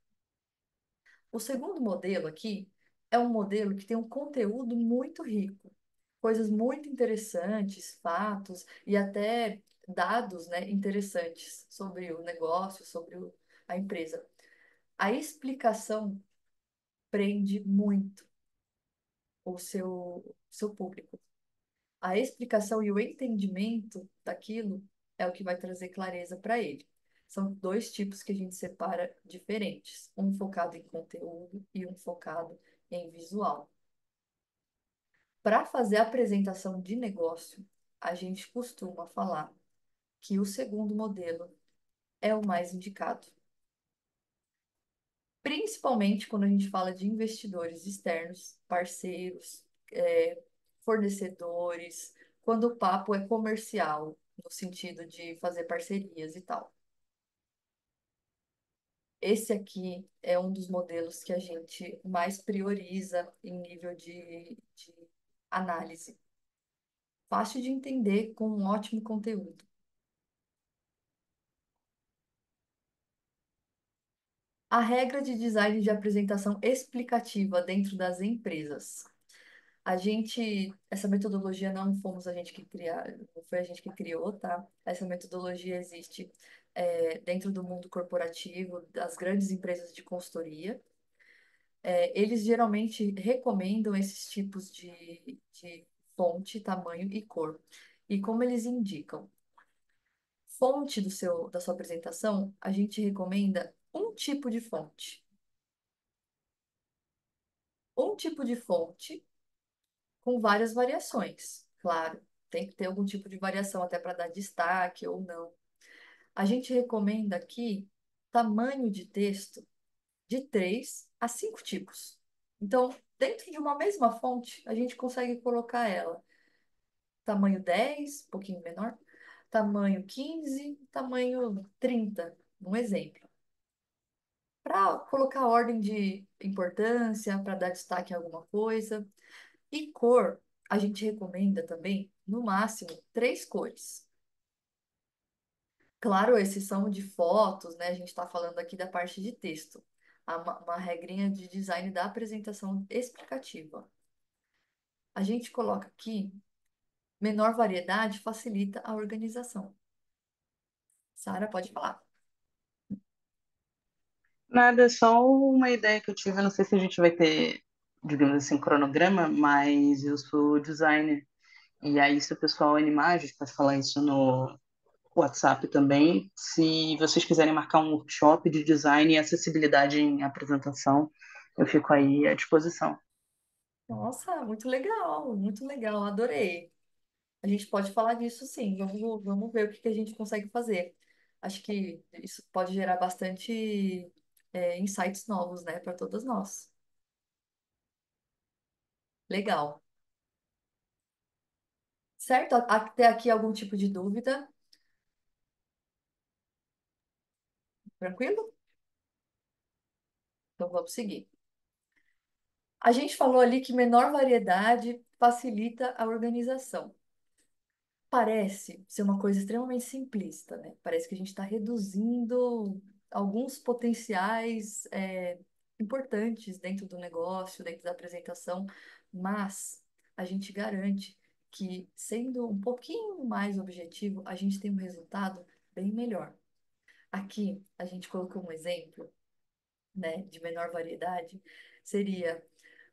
O segundo modelo aqui é um modelo que tem um conteúdo muito rico, coisas muito interessantes, fatos e até dados, né, interessantes sobre o negócio, sobre a empresa. A explicação prende muito o seu público. A explicação e o entendimento daquilo é o que vai trazer clareza para ele. São dois tipos que a gente separa diferentes, um focado em conteúdo e um focado em visual. Para fazer a apresentação de negócio, a gente costuma falar que o segundo modelo é o mais indicado, principalmente quando a gente fala de investidores externos, parceiros, fornecedores, quando o papo é comercial, no sentido de fazer parcerias e tal. Esse aqui é um dos modelos que a gente mais prioriza em nível de análise. Fácil de entender, com um ótimo conteúdo. A regra de design de apresentação explicativa dentro das empresas. Essa metodologia não fomos a gente que criar, não foi a gente que criou, tá? Essa metodologia existe dentro do mundo corporativo, das grandes empresas de consultoria. Eles geralmente recomendam esses tipos de fonte, tamanho e cor. E como eles indicam? Fonte da sua apresentação, a gente recomenda um tipo de fonte. Um tipo de fonte com várias variações. Claro, tem que ter algum tipo de variação até para dar destaque ou não. A gente recomenda aqui tamanho de texto de 3 a 5 tipos. Então, dentro de uma mesma fonte, a gente consegue colocar ela tamanho 10, um pouquinho menor, tamanho 15, tamanho 30, um exemplo. para colocar ordem de importância, para dar destaque a alguma coisa. E cor, a gente recomenda também, no máximo, 3 cores. Claro, exceção de fotos, né? A gente está falando aqui da parte de texto. Há uma regrinha de design da apresentação explicativa. A gente coloca aqui, menor variedade facilita a organização. Sara, pode falar. Nada, é só uma ideia que eu tive. Eu não sei se a gente vai ter, digamos assim, cronograma, mas eu sou designer. E aí, se o pessoal animar, a gente pode falar isso no WhatsApp também. Se vocês quiserem marcar um workshop de design e acessibilidade em apresentação, eu fico aí à disposição. Nossa, muito legal, adorei. A gente pode falar disso sim, vamos ver o que que a gente consegue fazer. Acho que isso pode gerar bastante insights novos, né, para todas nós. Legal. Certo? Até aqui algum tipo de dúvida? Tranquilo? Então vamos seguir. A gente falou ali que menor variedade facilita a organização. Parece ser uma coisa extremamente simplista, né? Parece que a gente está reduzindo alguns potenciais importantes dentro do negócio, dentro da apresentação, mas a gente garante que, sendo um pouquinho mais objetivo, a gente tem um resultado bem melhor. Aqui, a gente colocou um exemplo, né, de menor variedade, seria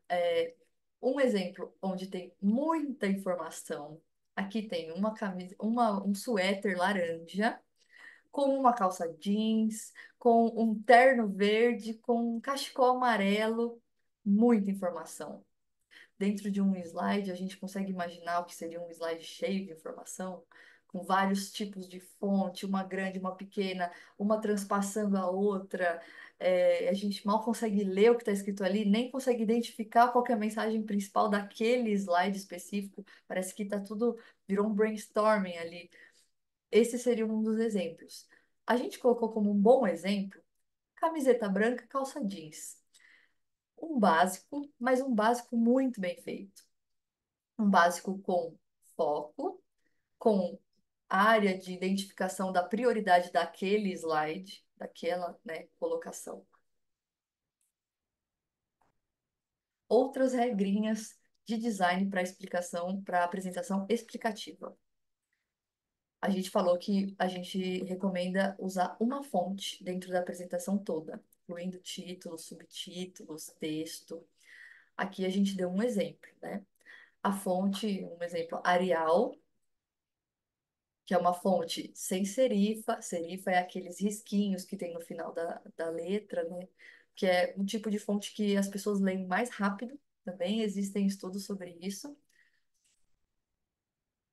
é, um exemplo onde tem muita informação. Aqui tem uma camisa, um suéter laranja, com uma calça jeans, com um terno verde, com um cachecol amarelo, muita informação. Dentro de um slide, a gente consegue imaginar o que seria um slide cheio de informação, com vários tipos de fonte, uma grande, uma pequena, uma transpassando a outra. A gente mal consegue ler o que está escrito ali, nem consegue identificar qual que é a mensagem principal daquele slide específico. Parece que tá tudo, virou um brainstorming ali. Esse seria um dos exemplos. A gente colocou como um bom exemplo camiseta branca, calça jeans. Um básico, mas um básico muito bem feito. Um básico com foco, com área de identificação da prioridade daquele slide, daquela, né, colocação. Outras regrinhas de design para explicação, para apresentação explicativa. A gente falou que a gente recomenda usar uma fonte dentro da apresentação toda, incluindo títulos, subtítulos, texto. Aqui a gente deu um exemplo, né? A fonte, um exemplo, Arial, que é uma fonte sem serifa. Serifa é aqueles risquinhos que tem no final da letra, né? Que é um tipo de fonte que as pessoas leem mais rápido. Também existem estudos sobre isso.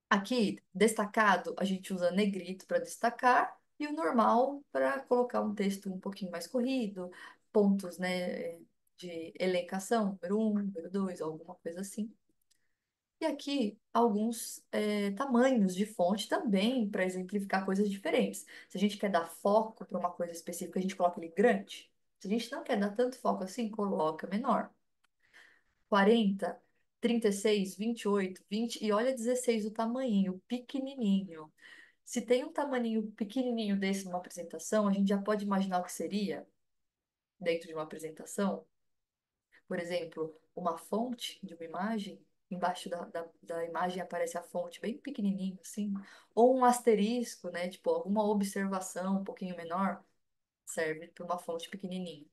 Aqui, destacado, a gente usa negrito para destacar e o normal para colocar um texto um pouquinho mais corrido, pontos, né, de elencação, número um, número dois, alguma coisa assim. E aqui, alguns tamanhos de fonte também, para exemplificar coisas diferentes. Se a gente quer dar foco para uma coisa específica, a gente coloca ele grande. Se a gente não quer dar tanto foco assim, coloca menor. 40, 36, 28, 20 e olha 16 o tamanho, pequenininho. Se tem um tamaninho pequenininho desse numa apresentação, a gente já pode imaginar o que seria dentro de uma apresentação. Por exemplo, uma fonte de uma imagem, embaixo da imagem aparece a fonte bem pequenininho, assim, ou um asterisco, né? Tipo, alguma observação um pouquinho menor, serve para uma fonte pequenininha.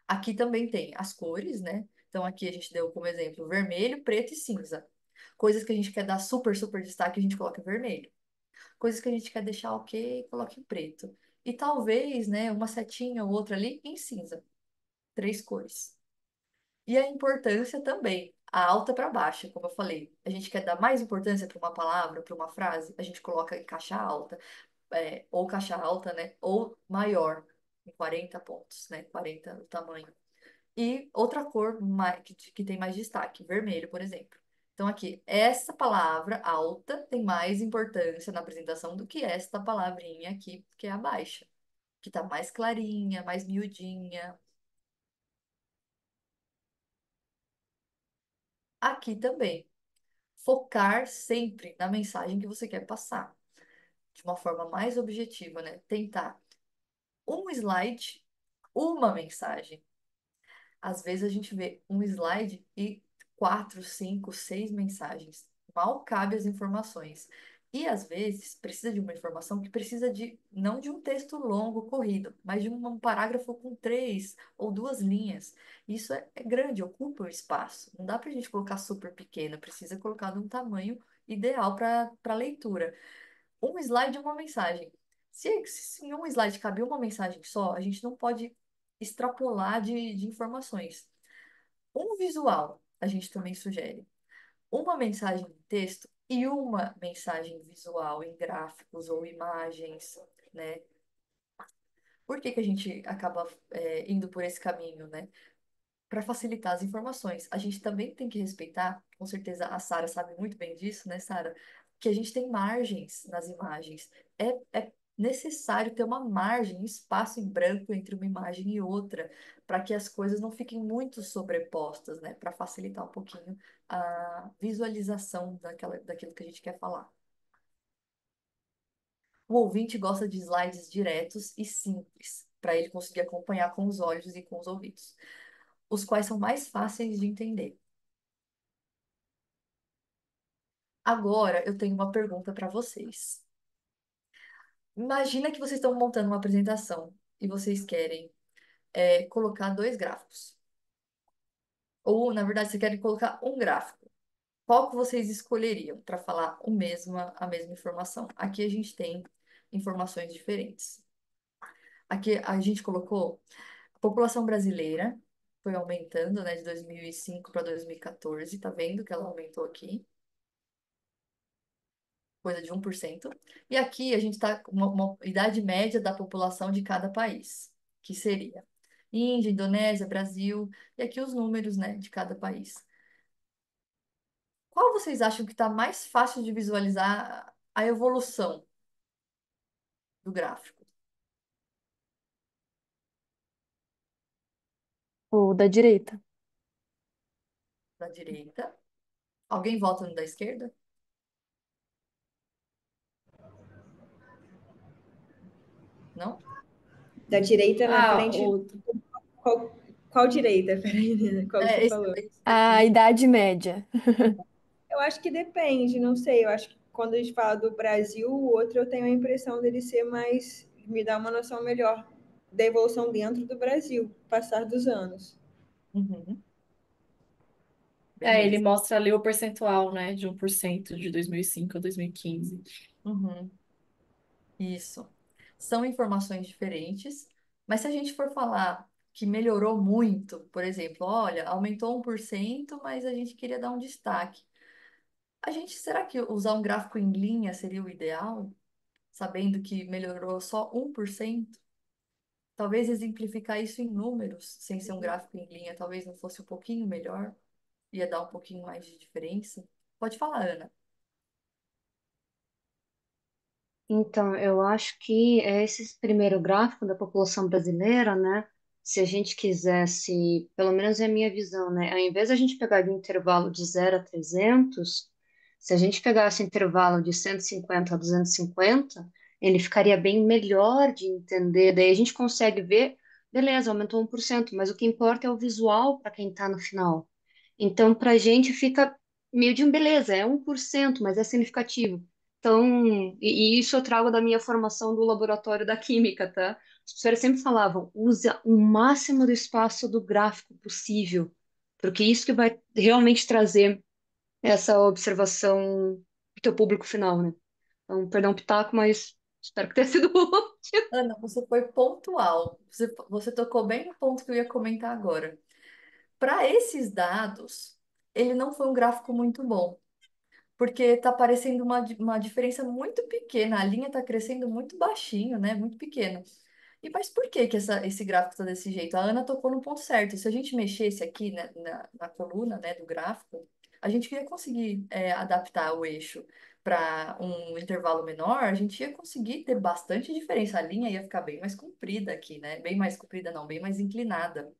Aqui também tem as cores, né? Então, aqui a gente deu como exemplo vermelho, preto e cinza. Coisas que a gente quer dar super, super destaque, a gente coloca em vermelho. Coisas que a gente quer deixar ok, coloca em preto. E talvez, né, uma setinha ou outra ali em cinza. 3 cores. E a importância também, a alta para baixa, como eu falei. A gente quer dar mais importância para uma palavra, para uma frase, a gente coloca em caixa alta, ou caixa alta, né? Ou maior, em 40 pontos, né? 40 o tamanho. E outra cor que tem mais destaque, vermelho, por exemplo. Então, aqui, essa palavra alta tem mais importância na apresentação do que esta palavrinha aqui, que é a baixa. que tá mais clarinha, mais miudinha. Aqui também, focar sempre na mensagem que você quer passar, de uma forma mais objetiva, né? Tentar um slide, uma mensagem. Às vezes a gente vê um slide e quatro, cinco, seis mensagens. Mal cabe as informações. E às vezes precisa de uma informação que precisa de não de um texto longo, corrido, mas de um parágrafo com três ou duas linhas. Isso é grande, ocupa o espaço. Não dá para a gente colocar super pequeno, precisa colocar de um tamanho ideal para leitura. Um slide é uma mensagem. Se em um slide cabe uma mensagem só, a gente não pode extrapolar de informações. Um visual, a gente também sugere. Uma mensagem em texto e uma mensagem visual em gráficos ou imagens, né? Por que que a gente acaba indo por esse caminho, né? Para facilitar as informações. A gente também tem que respeitar, com certeza a Sara sabe muito bem disso, né, Sara? Que a gente tem margens nas imagens. É necessário ter uma margem, espaço em branco entre uma imagem e outra, para que as coisas não fiquem muito sobrepostas, né? Para facilitar um pouquinho a visualização daquilo que a gente quer falar. O ouvinte gosta de slides diretos e simples, para ele conseguir acompanhar com os olhos e com os ouvidos, os quais são mais fáceis de entender. Agora eu tenho uma pergunta para vocês. Imagina que vocês estão montando uma apresentação e vocês querem colocar dois gráficos. Ou, na verdade, vocês querem colocar um gráfico. Qual que vocês escolheriam para falar a mesma informação? Aqui a gente tem informações diferentes. Aqui a gente colocou a população brasileira foi aumentando, né, de 2005 para 2014. Tá vendo que ela aumentou aqui? Coisa de 1%. E aqui a gente está com uma idade média da população de cada país, que seria Índia, Indonésia, Brasil, e aqui os números, né, de cada país. Qual vocês acham que está mais fácil de visualizar a evolução do gráfico? O da direita. Da direita? Alguém vota no da esquerda? Não? Da direita na Ah, frente. Qual direita? Peraí, Nina, qual você falou? Esse A daqui. Idade Média. Eu acho que depende, não sei. Eu acho que quando a gente fala do Brasil, o outro eu tenho a impressão dele ser mais. Me dá uma noção melhor da evolução dentro do Brasil, passar dos anos. Uhum. ele Beleza. mostra ali o percentual, né, de 1% de 2005 a 2015. Uhum. Isso. São informações diferentes, mas se a gente for falar que melhorou muito, por exemplo, olha, aumentou 1%, mas a gente queria dar um destaque. Será que usar um gráfico em linha seria o ideal? Sabendo que melhorou só 1%? Talvez exemplificar isso em números, sem ser um gráfico em linha, talvez não fosse um pouquinho melhor, ia dar um pouquinho mais de diferença. Pode falar, Ana. Então, eu acho que é esse primeiro gráfico da população brasileira, né? Se a gente quisesse, pelo menos é a minha visão, né? Ao invés de a gente pegar de um intervalo de 0 a 300, se a gente pegasse intervalo de 150 a 250, ele ficaria bem melhor de entender. Daí a gente consegue ver, beleza, aumentou 1%, mas o que importa é o visual para quem está no final. Então, para a gente fica meio de um beleza, é 1%, mas é significativo. Então, e isso eu trago da minha formação do laboratório da química, tá? Os professores sempre falavam, usa o máximo do espaço do gráfico possível, porque isso que vai realmente trazer essa observação do teu público final, né? Então, perdão, pitaco, mas espero que tenha sido útil. Ana, você foi pontual. Você tocou bem no ponto que eu ia comentar agora. Para esses dados, ele não foi um gráfico muito bom, porque está aparecendo uma diferença muito pequena. A linha está crescendo muito baixinho, né? Muito pequeno. E mas por que que esse gráfico está desse jeito? A Ana tocou no ponto certo. Se a gente mexesse aqui, né, na coluna, né, do gráfico, a gente ia conseguir adaptar o eixo. para um intervalo menor, a gente ia conseguir ter bastante diferença. A linha ia ficar bem mais comprida aqui, né? Bem mais comprida, não, bem mais inclinada.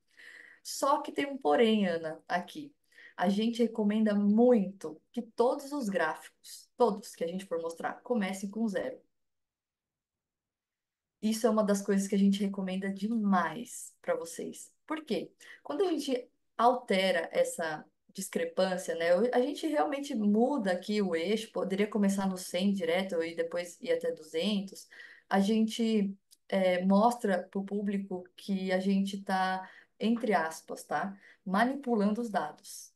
Só que tem um porém, Ana, aqui. A gente recomenda muito que todos os gráficos, todos que a gente for mostrar, comecem com zero. Isso é uma das coisas que a gente recomenda demais para vocês. Por quê? Quando a gente altera essa discrepância, né? A gente realmente muda aqui o eixo, poderia começar no 100 direto e depois ir até 200. A gente mostra para o público que a gente está, entre aspas, tá? Manipulando os dados.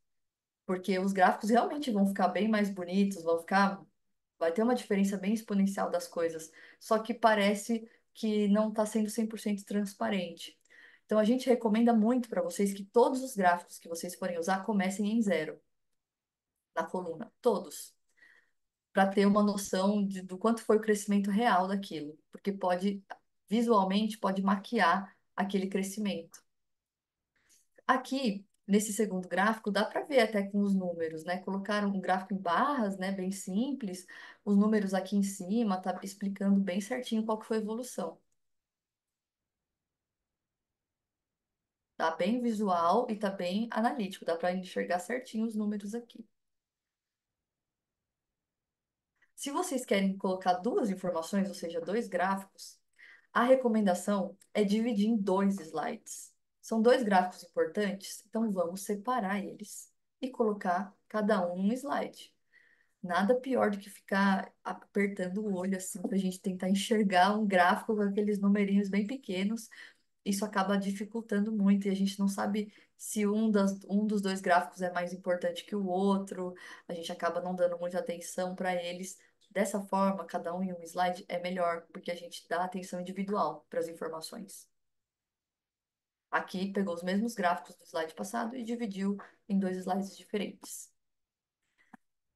Porque os gráficos realmente vão ficar bem mais bonitos, vai ter uma diferença bem exponencial das coisas, só que parece que não está sendo 100% transparente. Então, a gente recomenda muito para vocês que todos os gráficos que vocês forem usar comecem em zero na coluna, todos, para ter uma noção do quanto foi o crescimento real daquilo, porque visualmente, pode maquiar aquele crescimento. Aqui, nesse segundo gráfico, dá para ver até com os números, né? Colocaram um gráfico em barras, né? Bem simples. Os números aqui em cima, tá explicando bem certinho qual que foi a evolução. Tá bem visual e tá bem analítico. Dá para enxergar certinho os números aqui. Se vocês querem colocar duas informações, ou seja, dois gráficos, a recomendação é dividir em dois slides. São dois gráficos importantes, então vamos separar eles e colocar cada um slide. Nada pior do que ficar apertando o olho assim para a gente tentar enxergar um gráfico com aqueles numerinhos bem pequenos. Isso acaba dificultando muito e a gente não sabe se um dos dois gráficos é mais importante que o outro. A gente acaba não dando muita atenção para eles. Dessa forma, cada um em um slide é melhor, porque a gente dá atenção individual para as informações. Aqui pegou os mesmos gráficos do slide passado e dividiu em dois slides diferentes.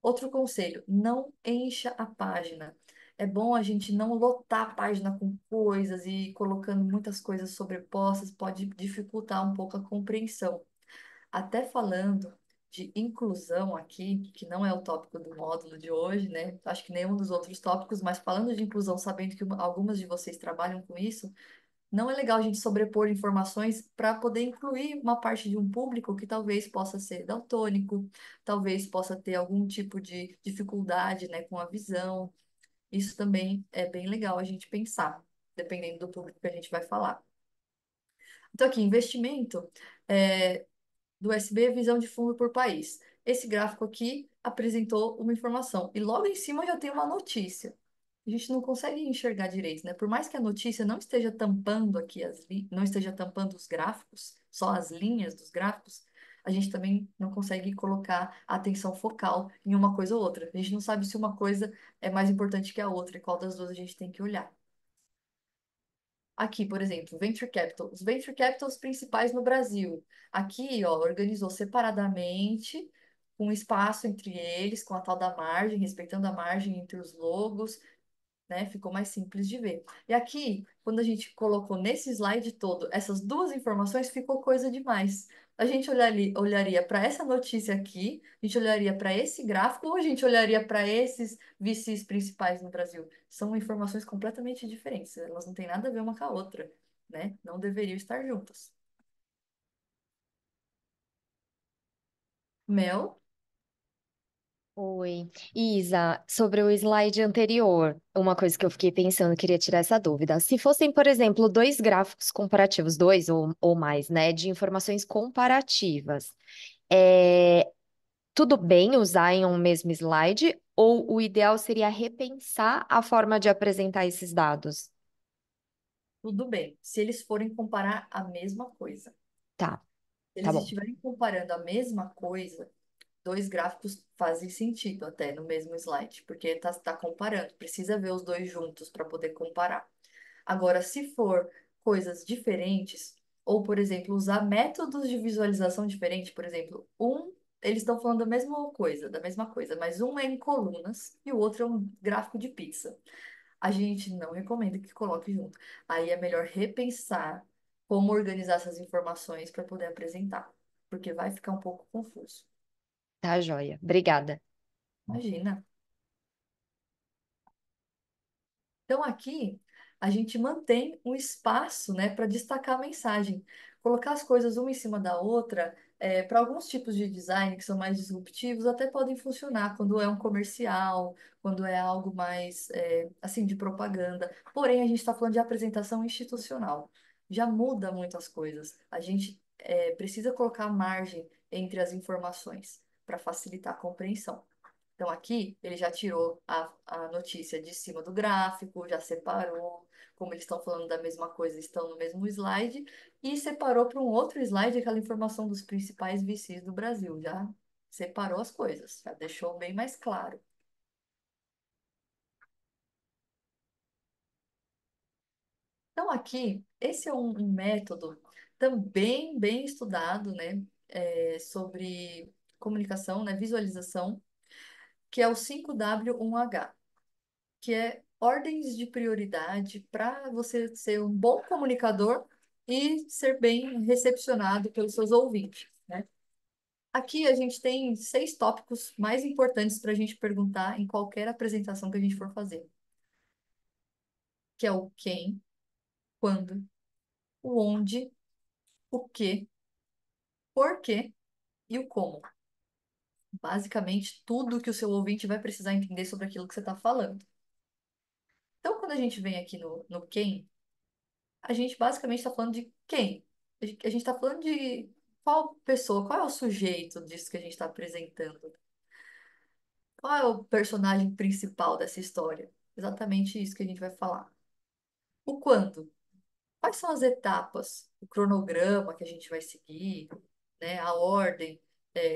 Outro conselho, não encha a página. É bom a gente não lotar a página com coisas e colocando muitas coisas sobrepostas, pode dificultar um pouco a compreensão. Até falando de inclusão aqui, que não é o tópico do módulo de hoje, né? Acho que nenhum dos outros tópicos, mas falando de inclusão, sabendo que algumas de vocês trabalham com isso, não é legal a gente sobrepor informações para poder incluir uma parte de um público que talvez possa ser daltônico, talvez possa ter algum tipo de dificuldade, né, com a visão. Isso também é bem legal a gente pensar, dependendo do público que a gente vai falar. Então, aqui, investimento do SB, visão de fundo por país. Esse gráfico aqui apresentou uma informação, e logo em cima já tem uma notícia. A gente não consegue enxergar direito, né? Por mais que a notícia não esteja tampando aqui não esteja tampando os gráficos, só as linhas dos gráficos, a gente também não consegue colocar a atenção focal em uma coisa ou outra. A gente não sabe se uma coisa é mais importante que a outra e qual das duas a gente tem que olhar. Aqui, por exemplo, Venture Capital. Os Venture Capitals principais no Brasil. Aqui, ó, organizou separadamente, com espaço entre eles, com a tal da margem, respeitando a margem entre os logos, né? Ficou mais simples de ver. E aqui, quando a gente colocou nesse slide todo essas duas informações, ficou coisa demais. A gente olharia para essa notícia aqui, a gente olharia para esse gráfico, ou a gente olharia para esses VCs principais no Brasil. São informações completamente diferentes, elas não têm nada a ver uma com a outra, né? Não deveriam estar juntas. Mel, Oi, Isa, sobre o slide anterior, uma coisa que eu fiquei pensando, queria tirar essa dúvida. Se fossem, por exemplo, dois gráficos comparativos, dois ou mais, né, de informações comparativas, é, tudo bem usar em um mesmo slide, ou o ideal seria repensar a forma de apresentar esses dados? tudo bem, se eles forem comparar a mesma coisa. Tá, Se tá eles bom. estiverem comparando a mesma coisa, dois gráficos fazem sentido até no mesmo slide, porque tá comparando, precisa ver os dois juntos para poder comparar. Agora, se for coisas diferentes, ou, por exemplo, usar métodos de visualização diferentes, por exemplo, eles estão falando da mesma coisa, mas um é em colunas e o outro é um gráfico de pizza. A gente não recomenda que coloque junto. Aí é melhor repensar como organizar essas informações para poder apresentar, porque vai ficar um pouco confuso. Tá, joia. Obrigada. Imagina. Então, aqui, a gente mantém um espaço, né, para destacar a mensagem. Colocar as coisas uma em cima da outra, para alguns tipos de design que são mais disruptivos, até podem funcionar quando é um comercial, quando é algo mais, assim, de propaganda. Porém, a gente está falando de apresentação institucional. Já muda muito as coisas. A gente, precisa colocar margem entre as informações para facilitar a compreensão. Então, aqui ele já tirou a notícia de cima do gráfico, já separou, como eles estão falando da mesma coisa, estão no mesmo slide, e separou para um outro slide aquela informação dos principais VCs do Brasil. Já separou as coisas, já deixou bem mais claro. Então, aqui, esse é um método também bem estudado, né, sobre comunicação, né, visualização, que é o 5W1H, que é ordens de prioridade para você ser um bom comunicador e ser bem recepcionado pelos seus ouvintes, né? Aqui a gente tem 6 tópicos mais importantes para a gente perguntar em qualquer apresentação que a gente for fazer, que é o quem, quando, o onde, o que, por quê e o como. Basicamente, tudo que o seu ouvinte vai precisar entender sobre aquilo que você está falando. Então, quando a gente vem aqui no quem, a gente basicamente está falando de quem? A gente está falando de qual pessoa, qual é o sujeito disso que a gente está apresentando? Qual é o personagem principal dessa história? Exatamente isso que a gente vai falar. O quando? Quais são as etapas, o cronograma que a gente vai seguir, né? A ordem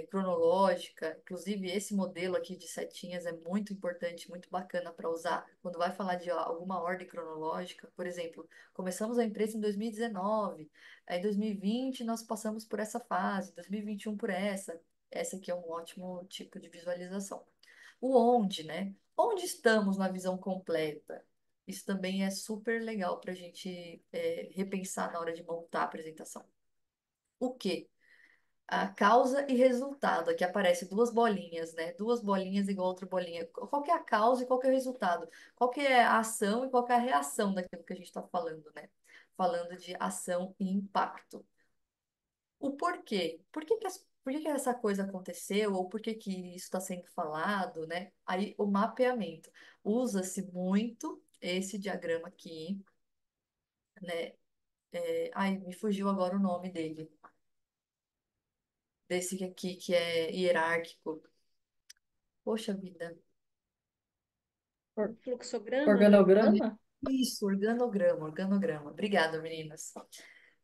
cronológica. Inclusive, esse modelo aqui de setinhas é muito importante, muito bacana para usar quando vai falar de alguma ordem cronológica. Por exemplo, começamos a empresa em 2019, aí em 2020 nós passamos por essa fase, 2021 por essa. Essa aqui é um ótimo tipo de visualização. O onde, né? Onde estamos na visão completa? Isso também é super legal para a gente repensar na hora de montar a apresentação. O quê? A causa e resultado. Aqui aparece duas bolinhas, né? Duas bolinhas igual outra bolinha. Qual que é a causa e qual que é o resultado? Qual que é a ação e qual que é a reação daquilo que a gente está falando, né? Falando de ação e impacto. O porquê? Por que que essa coisa aconteceu? Ou por que que isso está sendo falado, né? Aí o mapeamento. Usa-se muito esse diagrama aqui, né? Ai, me fugiu agora o nome dele. Desse aqui que é hierárquico. Poxa vida. Or- Fluxograma, né? Organograma? Isso, organograma, organograma. Obrigada, meninas.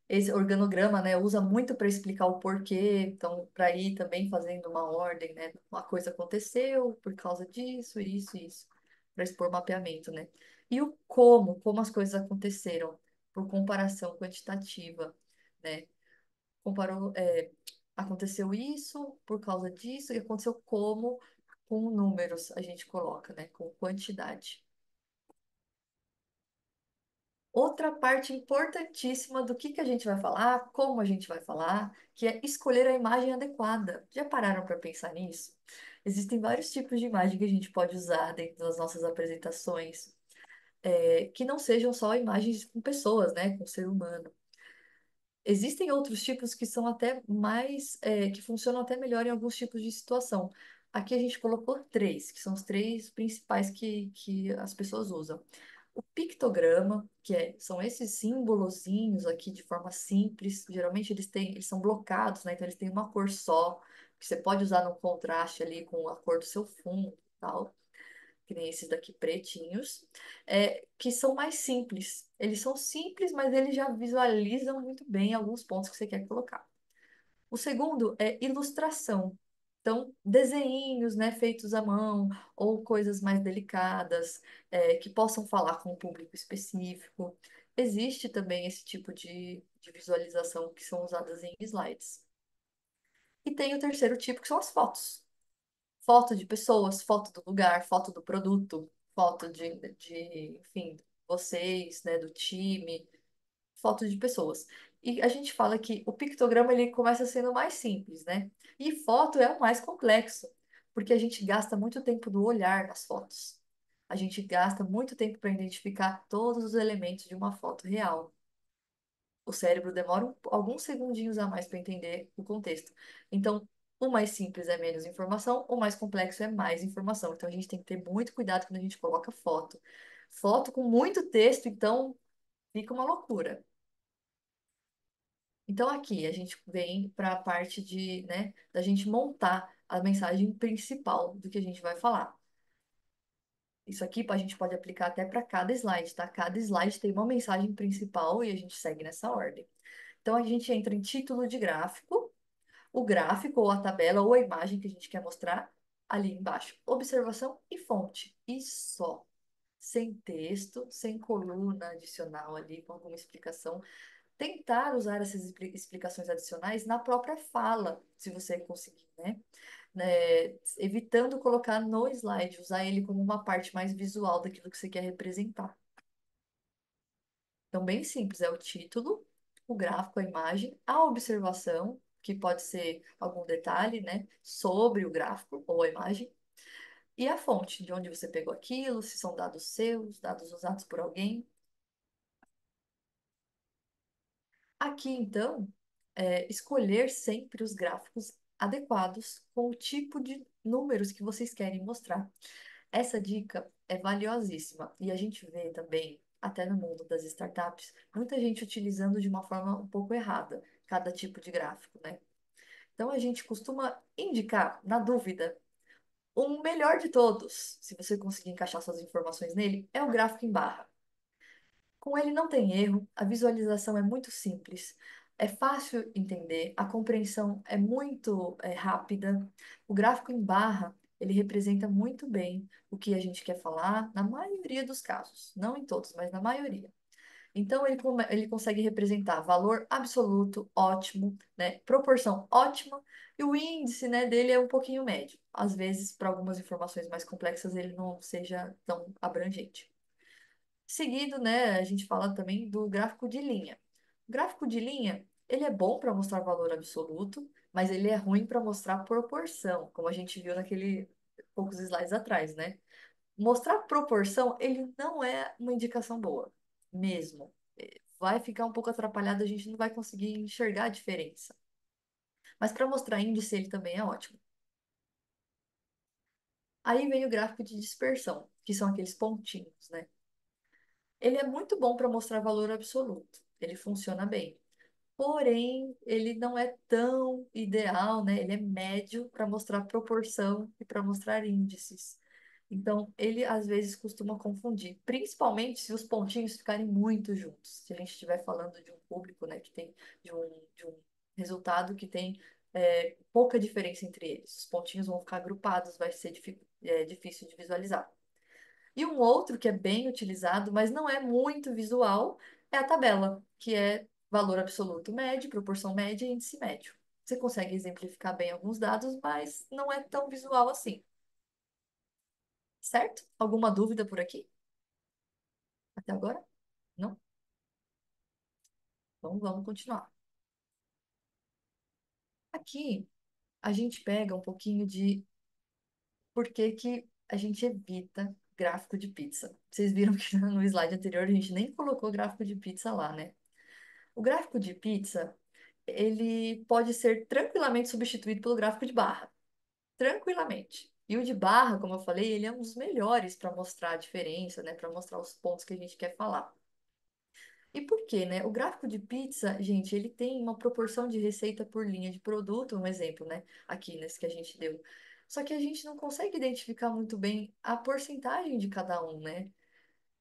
Esse organograma, né, usa muito para explicar o porquê, então, para ir também fazendo uma ordem, né? Uma coisa aconteceu por causa disso, isso, isso, para expor mapeamento, né? E o como as coisas aconteceram, por comparação quantitativa, né? Comparou, aconteceu isso por causa disso, e aconteceu como com números a gente coloca, né? Com quantidade. Outra parte importantíssima do que a gente vai falar, como a gente vai falar, que é escolher a imagem adequada. Já pararam para pensar nisso? Existem vários tipos de imagem que a gente pode usar dentro das nossas apresentações, que não sejam só imagens com pessoas, né, com ser humano. Existem outros tipos que são até mais, que funcionam até melhor em alguns tipos de situação. Aqui a gente colocou 3, que são os 3 principais que as pessoas usam. O pictograma, são esses símbolozinhos aqui de forma simples. Geralmente eles são blocados, né? Então eles têm uma cor só, que você pode usar no contraste ali com a cor do seu fundo, e tal, que nem esses daqui pretinhos, que são mais simples. Eles são simples, mas eles já visualizam muito bem alguns pontos que você quer colocar. O segundo é ilustração. Então, desenhinhos, né, feitos à mão, ou coisas mais delicadas, que possam falar com um público específico. Existe também esse tipo de visualização que são usadas em slides. E tem o terceiro tipo, que são as fotos. Foto de pessoas, foto do lugar, foto do produto, foto enfim, vocês, né, do time, foto de pessoas. E a gente fala que o pictograma ele começa sendo mais simples, né? E foto é o mais complexo, porque a gente gasta muito tempo do olhar nas fotos. a gente gasta muito tempo para identificar todos os elementos de uma foto real. O cérebro demora alguns segundinhos a mais para entender o contexto. Então, o mais simples é menos informação, o mais complexo é mais informação. Então, a gente tem que ter muito cuidado quando a gente coloca foto. Foto com muito texto, então, fica uma loucura. Então, aqui a gente vem para a parte de, né, da gente montar a mensagem principal do que a gente vai falar. Isso aqui a gente pode aplicar até para cada slide, tá? Cada slide tem uma mensagem principal e a gente segue nessa ordem. Então, a gente entra em título de gráfico, o gráfico ou a tabela ou a imagem que a gente quer mostrar ali embaixo. Observação e fonte. E só. Sem texto, sem coluna adicional ali, com alguma explicação. Tentar usar essas explicações adicionais na própria fala, se você conseguir, né? Evitando colocar no slide, usar ele como uma parte mais visual daquilo que você quer representar. Então, bem simples, é o título, o gráfico, a imagem, a observação, que pode ser algum detalhe, né, sobre o gráfico ou a imagem, e a fonte, de onde você pegou aquilo, se são dados seus, dados usados por alguém. Aqui, então, escolher sempre os gráficos adequados com o tipo de números que vocês querem mostrar. Essa dica é valiosíssima e a gente vê também, até no mundo das startups, muita gente utilizando de uma forma um pouco errada cada tipo de gráfico, né? Então a gente costuma indicar, na dúvida, o melhor de todos, se você conseguir encaixar suas informações nele, é o gráfico em barra. Com ele não tem erro, a visualização é muito simples, é fácil entender, a compreensão é muito rápida. O gráfico em barra, ele representa muito bem o que a gente quer falar, na maioria dos casos, não em todos, mas na maioria. Então, ele consegue representar valor absoluto, ótimo, né? Proporção ótima, e o índice, né, dele é um pouquinho médio. Às vezes, para algumas informações mais complexas, ele não seja tão abrangente. Seguido, né, a gente fala também do gráfico de linha. O gráfico de linha, ele é bom para mostrar valor absoluto, mas ele é ruim para mostrar proporção, como a gente viu naquele poucos slides atrás, né? Mostrar proporção, ele não é uma indicação boa, mesmo. Vai ficar um pouco atrapalhado, a gente não vai conseguir enxergar a diferença. Mas para mostrar índice, ele também é ótimo. Aí vem o gráfico de dispersão, que são aqueles pontinhos, né? Ele é muito bom para mostrar valor absoluto. Ele funciona bem. Porém, ele não é tão ideal, né? Ele é médio para mostrar proporção e para mostrar índices. Então, ele às vezes costuma confundir, principalmente se os pontinhos ficarem muito juntos. Se a gente estiver falando de um público, né, que tem de um resultado que tem pouca diferença entre eles. Os pontinhos vão ficar agrupados, vai ser difícil de visualizar. E um outro que é bem utilizado, mas não é muito visual, é a tabela, que é valor absoluto médio, proporção média e índice médio. Você consegue exemplificar bem alguns dados, mas não é tão visual assim, certo? Alguma dúvida por aqui? Até agora? Não? Então vamos continuar. Aqui a gente pega um pouquinho de por que que a gente evita gráfico de pizza. Vocês viram que no slide anterior a gente nem colocou gráfico de pizza lá, né? O gráfico de pizza, ele pode ser tranquilamente substituído pelo gráfico de barra. Tranquilamente. E o de barra, como eu falei, ele é um dos melhores para mostrar a diferença, né? Para mostrar os pontos que a gente quer falar. E por quê, né? O gráfico de pizza, gente, ele tem uma proporção de receita por linha de produto, um exemplo, né? Aqui nesse que a gente deu. Só que a gente não consegue identificar muito bem a porcentagem de cada um, né?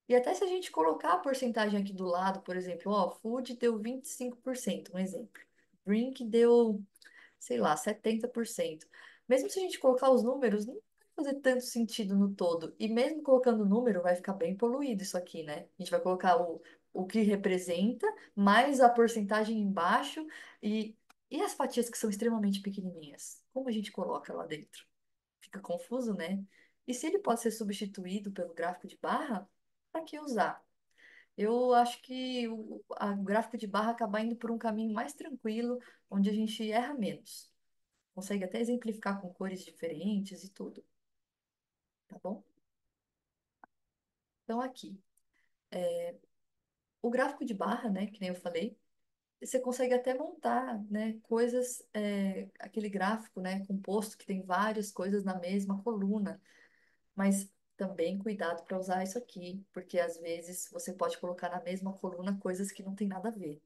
E até se a gente colocar a porcentagem aqui do lado, por exemplo, ó, food deu 25%, um exemplo. Drink deu, sei lá, 70%. Mesmo se a gente colocar os números, não vai fazer tanto sentido no todo. E mesmo colocando o número, vai ficar bem poluído isso aqui, né? A gente vai colocar o que representa, mais a porcentagem embaixo e as fatias que são extremamente pequenininhas. Como a gente coloca lá dentro? Fica confuso, né? E se ele pode ser substituído pelo gráfico de barra, para que usar? Eu acho que o gráfico de barra acaba indo por um caminho mais tranquilo, onde a gente erra menos. Consegue até exemplificar com cores diferentes e tudo, tá bom? Então, aqui, o gráfico de barra, né, que nem eu falei, você consegue até montar, né, coisas, aquele gráfico, né, composto que tem várias coisas na mesma coluna, mas também cuidado para usar isso aqui, porque às vezes você pode colocar na mesma coluna coisas que não tem nada a ver.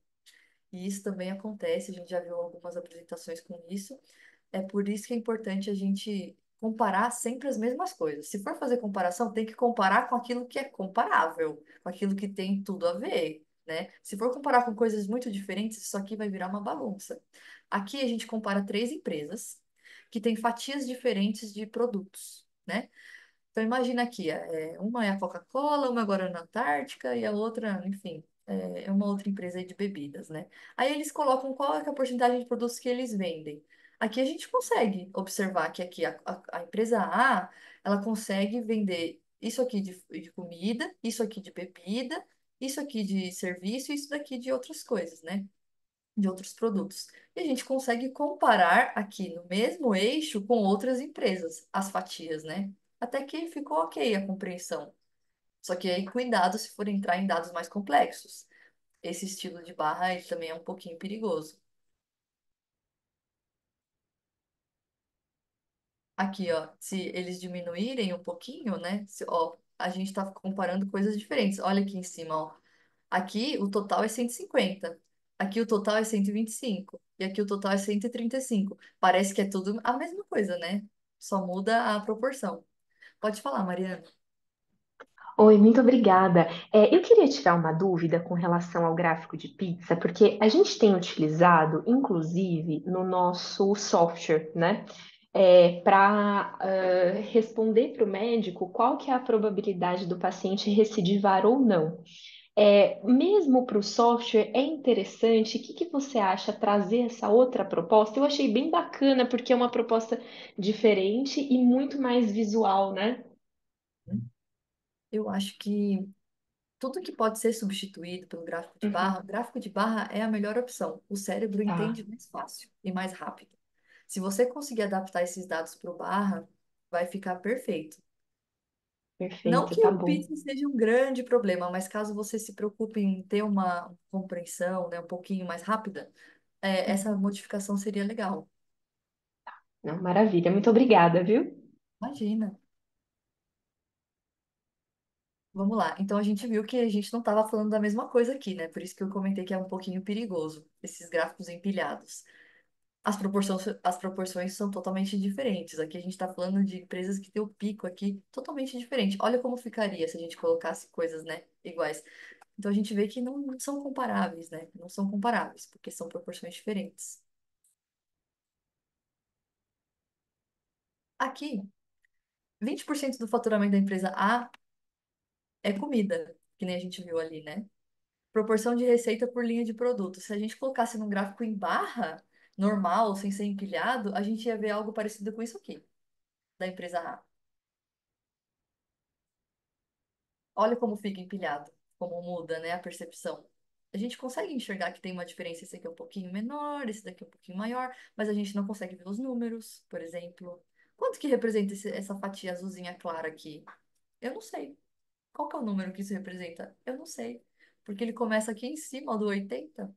E isso também acontece, a gente já viu algumas apresentações com isso. É por isso que é importante a gente comparar sempre as mesmas coisas. Se for fazer comparação, tem que comparar com aquilo que é comparável, com aquilo que tem tudo a ver, né? Se for comparar com coisas muito diferentes, isso aqui vai virar uma bagunça. Aqui a gente compara três empresas que têm fatias diferentes de produtos, né? Então imagina aqui, uma é a Coca-Cola, uma agora é na Antártica e a outra, enfim, é uma outra empresa aí de bebidas, né? Aí eles colocam qual é que é a porcentagem de produtos que eles vendem. Aqui a gente consegue observar que aqui a empresa A, ela consegue vender isso aqui de comida, isso aqui de bebida, isso aqui de serviço e isso daqui de outras coisas, né? De outros produtos. E a gente consegue comparar aqui no mesmo eixo com outras empresas, as fatias, né? Até que ficou ok a compreensão. Só que aí cuidado se for entrar em dados mais complexos. Esse estilo de barra ele também é um pouquinho perigoso. Aqui, ó, se eles diminuírem um pouquinho, né? Ó, a gente está comparando coisas diferentes. Olha aqui em cima, ó. Aqui o total é 150. Aqui o total é 125. E aqui o total é 135. Parece que é tudo a mesma coisa, né? Só muda a proporção. Pode falar, Mariana. Oi, muito obrigada. Eu queria tirar uma dúvida com relação ao gráfico de pizza, porque a gente tem utilizado, inclusive, no nosso software, né? Para responder para o médico qual que é a probabilidade do paciente recidivar ou não. Mesmo para o software, é interessante. O que que você acha trazer essa outra proposta? Eu achei bem bacana, porque é uma proposta diferente e muito mais visual, né? Eu acho que tudo que pode ser substituído pelo Uhum. gráfico de barra é a melhor opção. O cérebro Tá, entende mais fácil e mais rápido. Se você conseguir adaptar esses dados para o barra, vai ficar perfeito. Não perfeito, que tá o bom. pizza seja um grande problema, mas caso você se preocupe em ter uma compreensão, né, um pouquinho mais rápida, essa Uhum. modificação seria legal. Não, maravilha, muito obrigada, viu? Imagina. Vamos lá. Então a gente viu que a gente não estava falando da mesma coisa aqui, né? Por isso que eu comentei que é um pouquinho perigoso, esses gráficos empilhados. As proporções são totalmente diferentes. Aqui a gente está falando de empresas que têm o pico aqui totalmente diferente. Olha como ficaria se a gente colocasse coisas, né, iguais. Então a gente vê que não são comparáveis, né? Não são comparáveis, porque são proporções diferentes. Aqui, 20% do faturamento da empresa A é comida, que nem a gente viu ali, né? Proporção de receita por linha de produto. Se a gente colocasse num gráfico em barra, normal, sem ser empilhado, a gente ia ver algo parecido com isso aqui, da empresa A. Olha como fica empilhado, como muda, né, a percepção. A gente consegue enxergar que tem uma diferença, esse aqui é um pouquinho menor, esse daqui é um pouquinho maior, mas a gente não consegue ver os números, por exemplo. Quanto que representa essa fatia azulzinha clara aqui? Eu não sei. Qual que é o número que isso representa? Eu não sei. Porque ele começa aqui em cima do 80.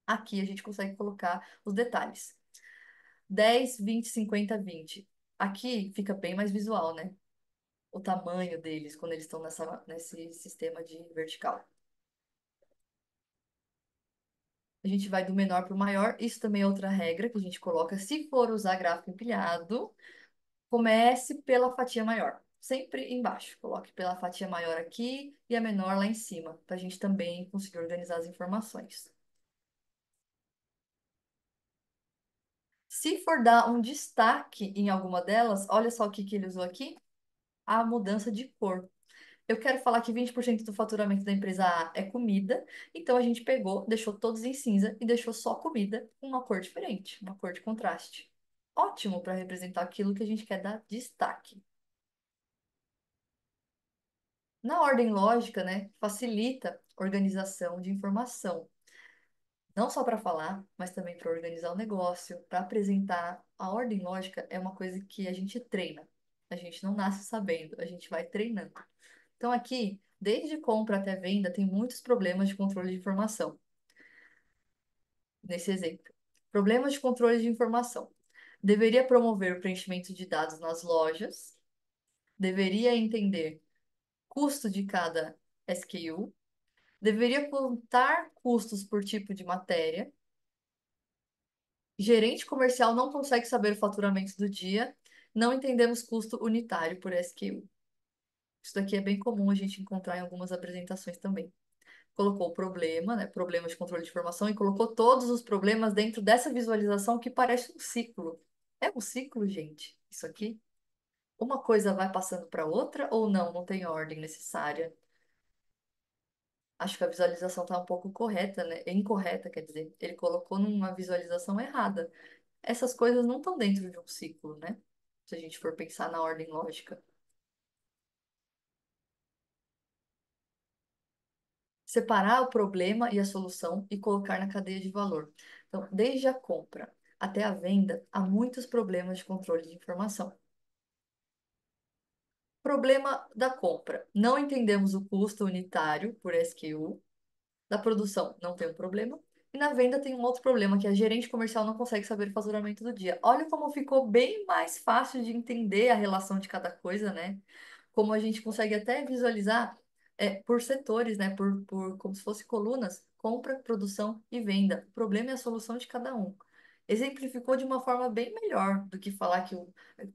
Aqui a gente consegue colocar os detalhes. 10, 20, 50, 20. Aqui fica bem mais visual, né? O tamanho deles quando eles estão nesse sistema de vertical. A gente vai do menor para o maior. Isso também é outra regra que a gente coloca. Se for usar gráfico empilhado, comece pela fatia maior. Sempre embaixo. Coloque pela fatia maior aqui e a menor lá em cima, para a gente também conseguir organizar as informações. Se for dar um destaque em alguma delas, olha só o que que ele usou aqui: a mudança de cor. Eu quero falar que 20% do faturamento da empresa A é comida, então a gente pegou, deixou todos em cinza e deixou só comida com uma cor diferente, uma cor de contraste. Ótimo para representar aquilo que a gente quer dar destaque. Na ordem lógica, né, facilita a organização de informação, não só para falar, mas também para organizar o negócio, para apresentar. A ordem lógica é uma coisa que a gente treina. A gente não nasce sabendo, a gente vai treinando. Então, aqui, desde compra até venda, tem muitos problemas de controle de informação, nesse exemplo. Problemas de controle de informação. Deveria promover o preenchimento de dados nas lojas, deveria entender custo de cada SKU, deveria contar custos por tipo de matéria. Gerente comercial não consegue saber o faturamento do dia, não entendemos custo unitário por SKU. Isso daqui é bem comum a gente encontrar em algumas apresentações também. Colocou o problema, né, problema de controle de informação, e colocou todos os problemas dentro dessa visualização que parece um ciclo. É um ciclo, gente, isso aqui? Uma coisa vai passando para outra ou não? Não tem ordem necessária. Acho que a visualização está um pouco correta, né? Incorreta, quer dizer. Ele colocou numa visualização errada. Essas coisas não estão dentro de um ciclo, né? Se a gente for pensar na ordem lógica. Separar o problema e a solução e colocar na cadeia de valor. Então, desde a compra até a venda, há muitos problemas de controle de informação. Problema da compra. Não entendemos o custo unitário por SKU. Da produção, não tem um problema. E na venda tem um outro problema, que a gerente comercial não consegue saber o faturamento do dia. Olha como ficou bem mais fácil de entender a relação de cada coisa, né? Como a gente consegue até visualizar por setores, né? Por como se fosse colunas, compra, produção e venda. O problema é a solução de cada um. Exemplificou de uma forma bem melhor do que falar que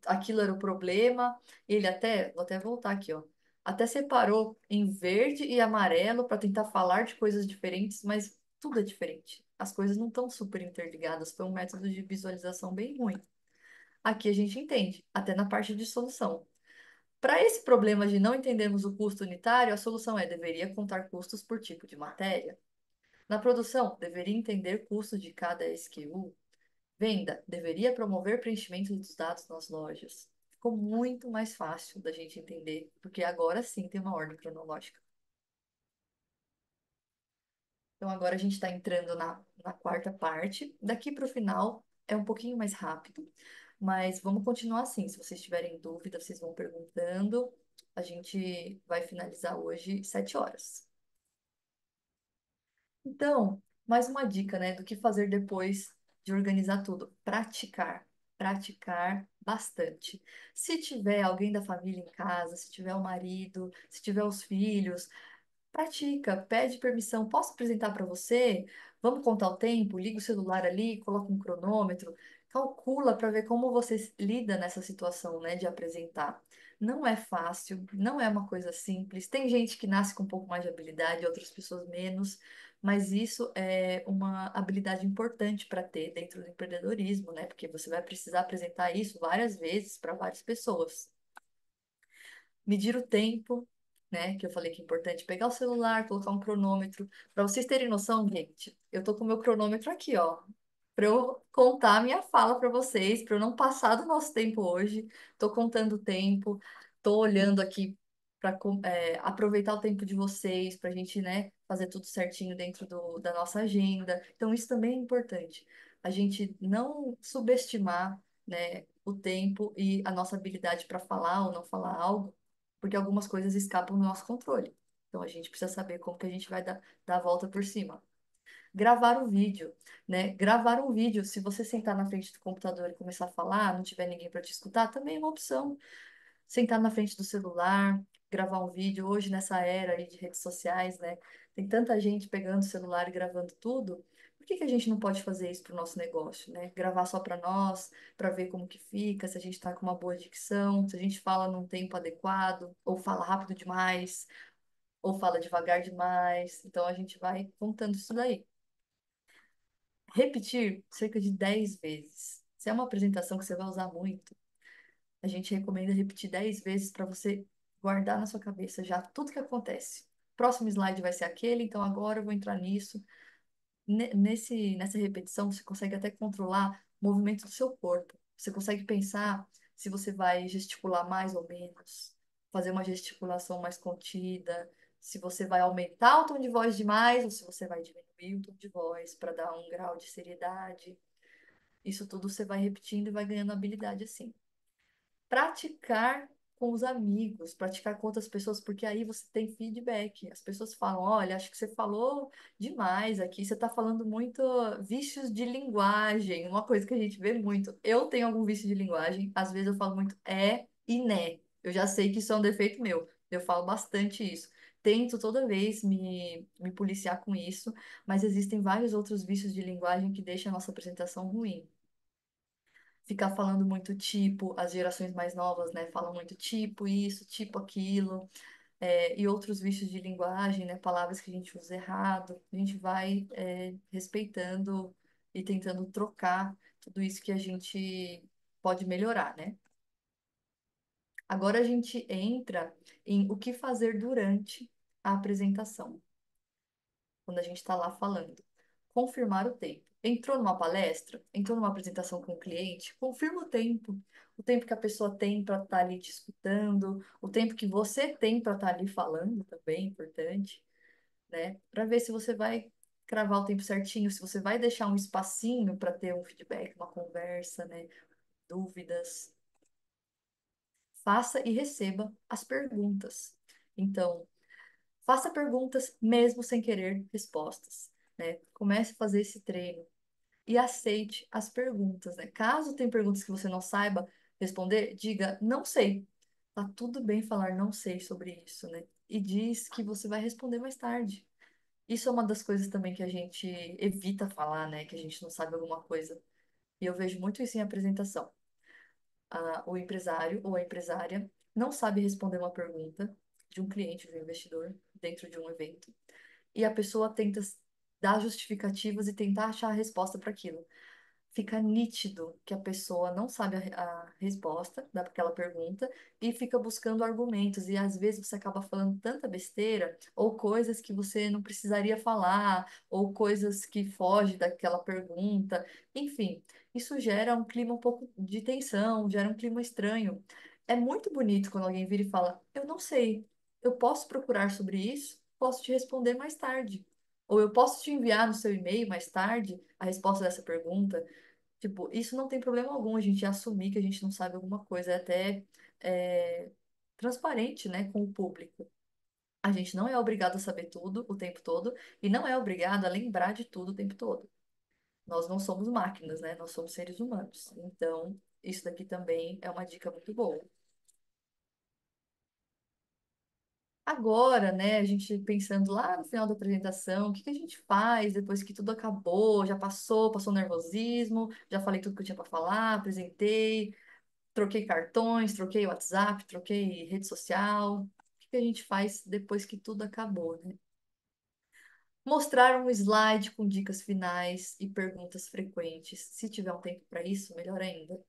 aquilo era o problema. Ele até, vou até voltar aqui, ó. Até separou em verde e amarelo para tentar falar de coisas diferentes, mas tudo é diferente. As coisas não estão super interligadas. Foi um método de visualização bem ruim. Aqui a gente entende, até na parte de solução. Para esse problema de não entendermos o custo unitário, a solução é: deveria contar custos por tipo de matéria. Na produção, deveria entender custo de cada SKU. Venda, deveria promover preenchimento dos dados nas lojas. Ficou muito mais fácil da gente entender, porque agora sim tem uma ordem cronológica. Então agora a gente está entrando na quarta parte. Daqui para o final é um pouquinho mais rápido, mas vamos continuar assim. Se vocês tiverem dúvida, vocês vão perguntando. A gente vai finalizar hoje 7 horas. Então, mais uma dica, né, do que fazer depois de organizar tudo. Praticar. Praticar bastante. Se tiver alguém da família em casa, se tiver o marido, se tiver os filhos, pratica, pede permissão. Posso apresentar para você? Vamos contar o tempo? Liga o celular ali, coloca um cronômetro, calcula para ver como você lida nessa situação, né, de apresentar. Não é fácil, não é uma coisa simples. Tem gente que nasce com um pouco mais de habilidade, outras pessoas menos, mas isso é uma habilidade importante para ter dentro do empreendedorismo, né? Porque você vai precisar apresentar isso várias vezes para várias pessoas. Medir o tempo, né? Que eu falei que é importante pegar o celular, colocar um cronômetro. Para vocês terem noção, gente, eu tô com o meu cronômetro aqui, ó, para eu contar a minha fala para vocês, para eu não passar do nosso tempo hoje. Tô contando o tempo, tô olhando aqui para aproveitar o tempo de vocês, para a gente, né, fazer tudo certinho dentro da nossa agenda. Então, isso também é importante. A gente não subestimar, né, o tempo e a nossa habilidade para falar ou não falar algo, porque algumas coisas escapam do nosso controle. Então a gente precisa saber como que a gente vai dar a volta por cima. Gravar o vídeo, né? Gravar um vídeo, se você sentar na frente do computador e começar a falar, não tiver ninguém para te escutar, também é uma opção. Sentar na frente do celular, gravar um vídeo. Hoje, nessa era aí de redes sociais, né? Tem tanta gente pegando o celular e gravando tudo. Por que que a gente não pode fazer isso para o nosso negócio, né? Gravar só para nós, para ver como que fica, se a gente está com uma boa dicção, se a gente fala num tempo adequado, ou fala rápido demais, ou fala devagar demais. Então, a gente vai contando isso daí. Repetir cerca de 10 vezes. Se é uma apresentação que você vai usar muito, a gente recomenda repetir 10 vezes para você guardar na sua cabeça já tudo que acontece. Próximo slide vai ser aquele, então agora eu vou entrar nisso. Nessa repetição, você consegue até controlar o movimento do seu corpo. Você consegue pensar se você vai gesticular mais ou menos, fazer uma gesticulação mais contida, se você vai aumentar o tom de voz demais ou se você vai diminuir o tom de voz para dar um grau de seriedade. Isso tudo você vai repetindo e vai ganhando habilidade assim. Praticar com os amigos, praticar com outras pessoas, porque aí você tem feedback. As pessoas falam, olha, acho que você falou demais aqui, você está falando muito vícios de linguagem, uma coisa que a gente vê muito. Eu tenho algum vício de linguagem, às vezes eu falo muito é e né. Eu já sei que isso é um defeito meu. Eu falo bastante isso. Tento toda vez me policiar com isso, mas existem vários outros vícios de linguagem que deixam a nossa apresentação ruim. Ficar falando muito tipo, as gerações mais novas, né, falam muito tipo isso, tipo aquilo, e outros vícios de linguagem, né, palavras que a gente usa errado. A gente vai, respeitando e tentando trocar tudo isso que a gente pode melhorar, né? Agora a gente entra em o que fazer durante a apresentação, quando a gente está lá falando. Confirmar o tempo. Entrou numa palestra, entrou numa apresentação com o cliente, confirma o tempo que a pessoa tem para estar ali te escutando, o tempo que você tem para estar ali falando também, é importante, né? Para ver se você vai cravar o tempo certinho, se você vai deixar um espacinho para ter um feedback, uma conversa, né? Dúvidas. Faça e receba as perguntas. Então, faça perguntas mesmo sem querer respostas, né? Comece a fazer esse treino e aceite as perguntas, né? Caso tenha perguntas que você não saiba responder, diga não sei. Tá tudo bem falar não sei sobre isso, né? E diz que você vai responder mais tarde. Isso é uma das coisas também que a gente evita falar, né? Que a gente não sabe alguma coisa. E eu vejo muito isso em apresentação. O empresário ou a empresária não sabe responder uma pergunta de um cliente, de um investidor, dentro de um evento. E a pessoa tenta dar justificativas e tentar achar a resposta para aquilo. Fica nítido que a pessoa não sabe a resposta daquela pergunta e fica buscando argumentos. E às vezes você acaba falando tanta besteira, ou coisas que você não precisaria falar, ou coisas que fogem daquela pergunta. Enfim, isso gera um clima um pouco de tensão, gera um clima estranho. É muito bonito quando alguém vira e fala: eu não sei, eu posso procurar sobre isso, posso te responder mais tarde. Ou eu posso te enviar no seu e-mail mais tarde a resposta dessa pergunta. Tipo, isso não tem problema algum, a gente assumir que a gente não sabe alguma coisa, é até é, transparente, né, com o público. A gente não é obrigado a saber tudo o tempo todo e não é obrigado a lembrar de tudo o tempo todo. Nós não somos máquinas, né? Nós somos seres humanos. Então, isso daqui também é uma dica muito boa. Agora, né, a gente pensando lá no final da apresentação, o que que a gente faz depois que tudo acabou, já passou, passou o nervosismo, já falei tudo que eu tinha para falar, apresentei, troquei cartões, troquei WhatsApp, troquei rede social. O que que a gente faz depois que tudo acabou, né? Mostrar um slide com dicas finais e perguntas frequentes. Se tiver um tempo para isso, melhor ainda.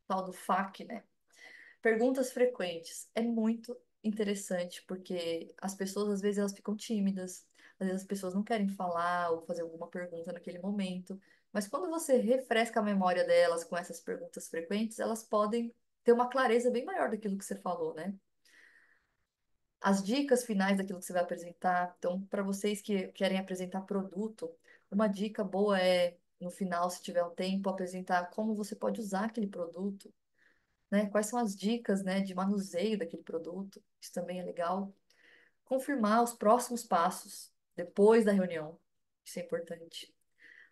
Tal do FAQ, né? Perguntas frequentes. É muito interessante porque as pessoas às vezes elas ficam tímidas, às vezes as pessoas não querem falar ou fazer alguma pergunta naquele momento. Mas quando você refresca a memória delas com essas perguntas frequentes, elas podem ter uma clareza bem maior daquilo que você falou, né? As dicas finais daquilo que você vai apresentar. Então, para vocês que querem apresentar produto, uma dica boa é, no final, se tiver um tempo, apresentar como você pode usar aquele produto, né? Quais são as dicas, né, de manuseio daquele produto. Isso também é legal. Confirmar os próximos passos depois da reunião. Isso é importante.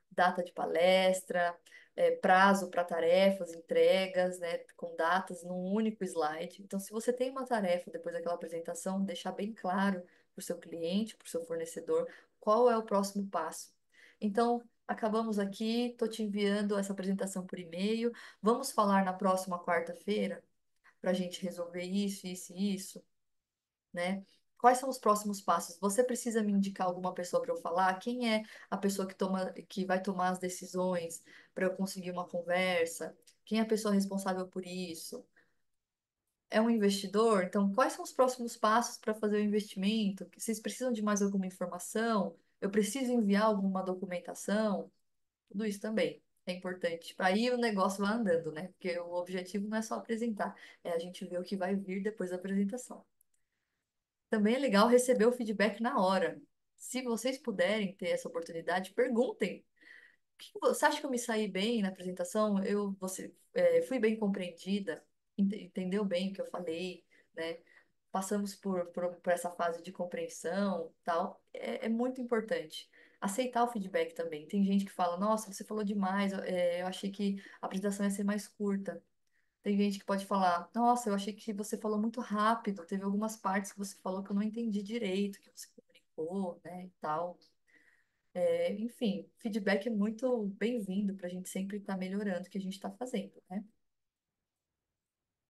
Data de palestra, prazo para tarefas, entregas, né, com datas num único slide. Então, se você tem uma tarefa depois daquela apresentação, deixar bem claro para o seu cliente, para o seu fornecedor, qual é o próximo passo. Então, acabamos aqui, estou te enviando essa apresentação por e-mail. Vamos falar na próxima quarta-feira para a gente resolver isso e isso, né? Quais são os próximos passos? Você precisa me indicar alguma pessoa para eu falar? Quem é a pessoa que vai tomar as decisões para eu conseguir uma conversa? Quem é a pessoa responsável por isso? É um investidor? Então, quais são os próximos passos para fazer o investimento? Vocês precisam de mais alguma informação? Eu preciso enviar alguma documentação? Tudo isso também é importante. Para aí o negócio vai andando, né? Porque o objetivo não é só apresentar, é a gente ver o que vai vir depois da apresentação. Também é legal receber o feedback na hora. Se vocês puderem ter essa oportunidade, perguntem. Você acha que eu me saí bem na apresentação? Fui bem compreendida? Entendeu bem o que eu falei? né? Passamos por essa fase de compreensão, tal, é muito importante. Aceitar o feedback também. Tem gente que fala, nossa, você falou demais, eu achei que a apresentação ia ser mais curta. Tem gente que pode falar, nossa, eu achei que você falou muito rápido, teve algumas partes que você falou que eu não entendi direito, que você comunicou, né, e tal. Enfim, feedback é muito bem-vindo para a gente sempre estar melhorando o que a gente está fazendo, né?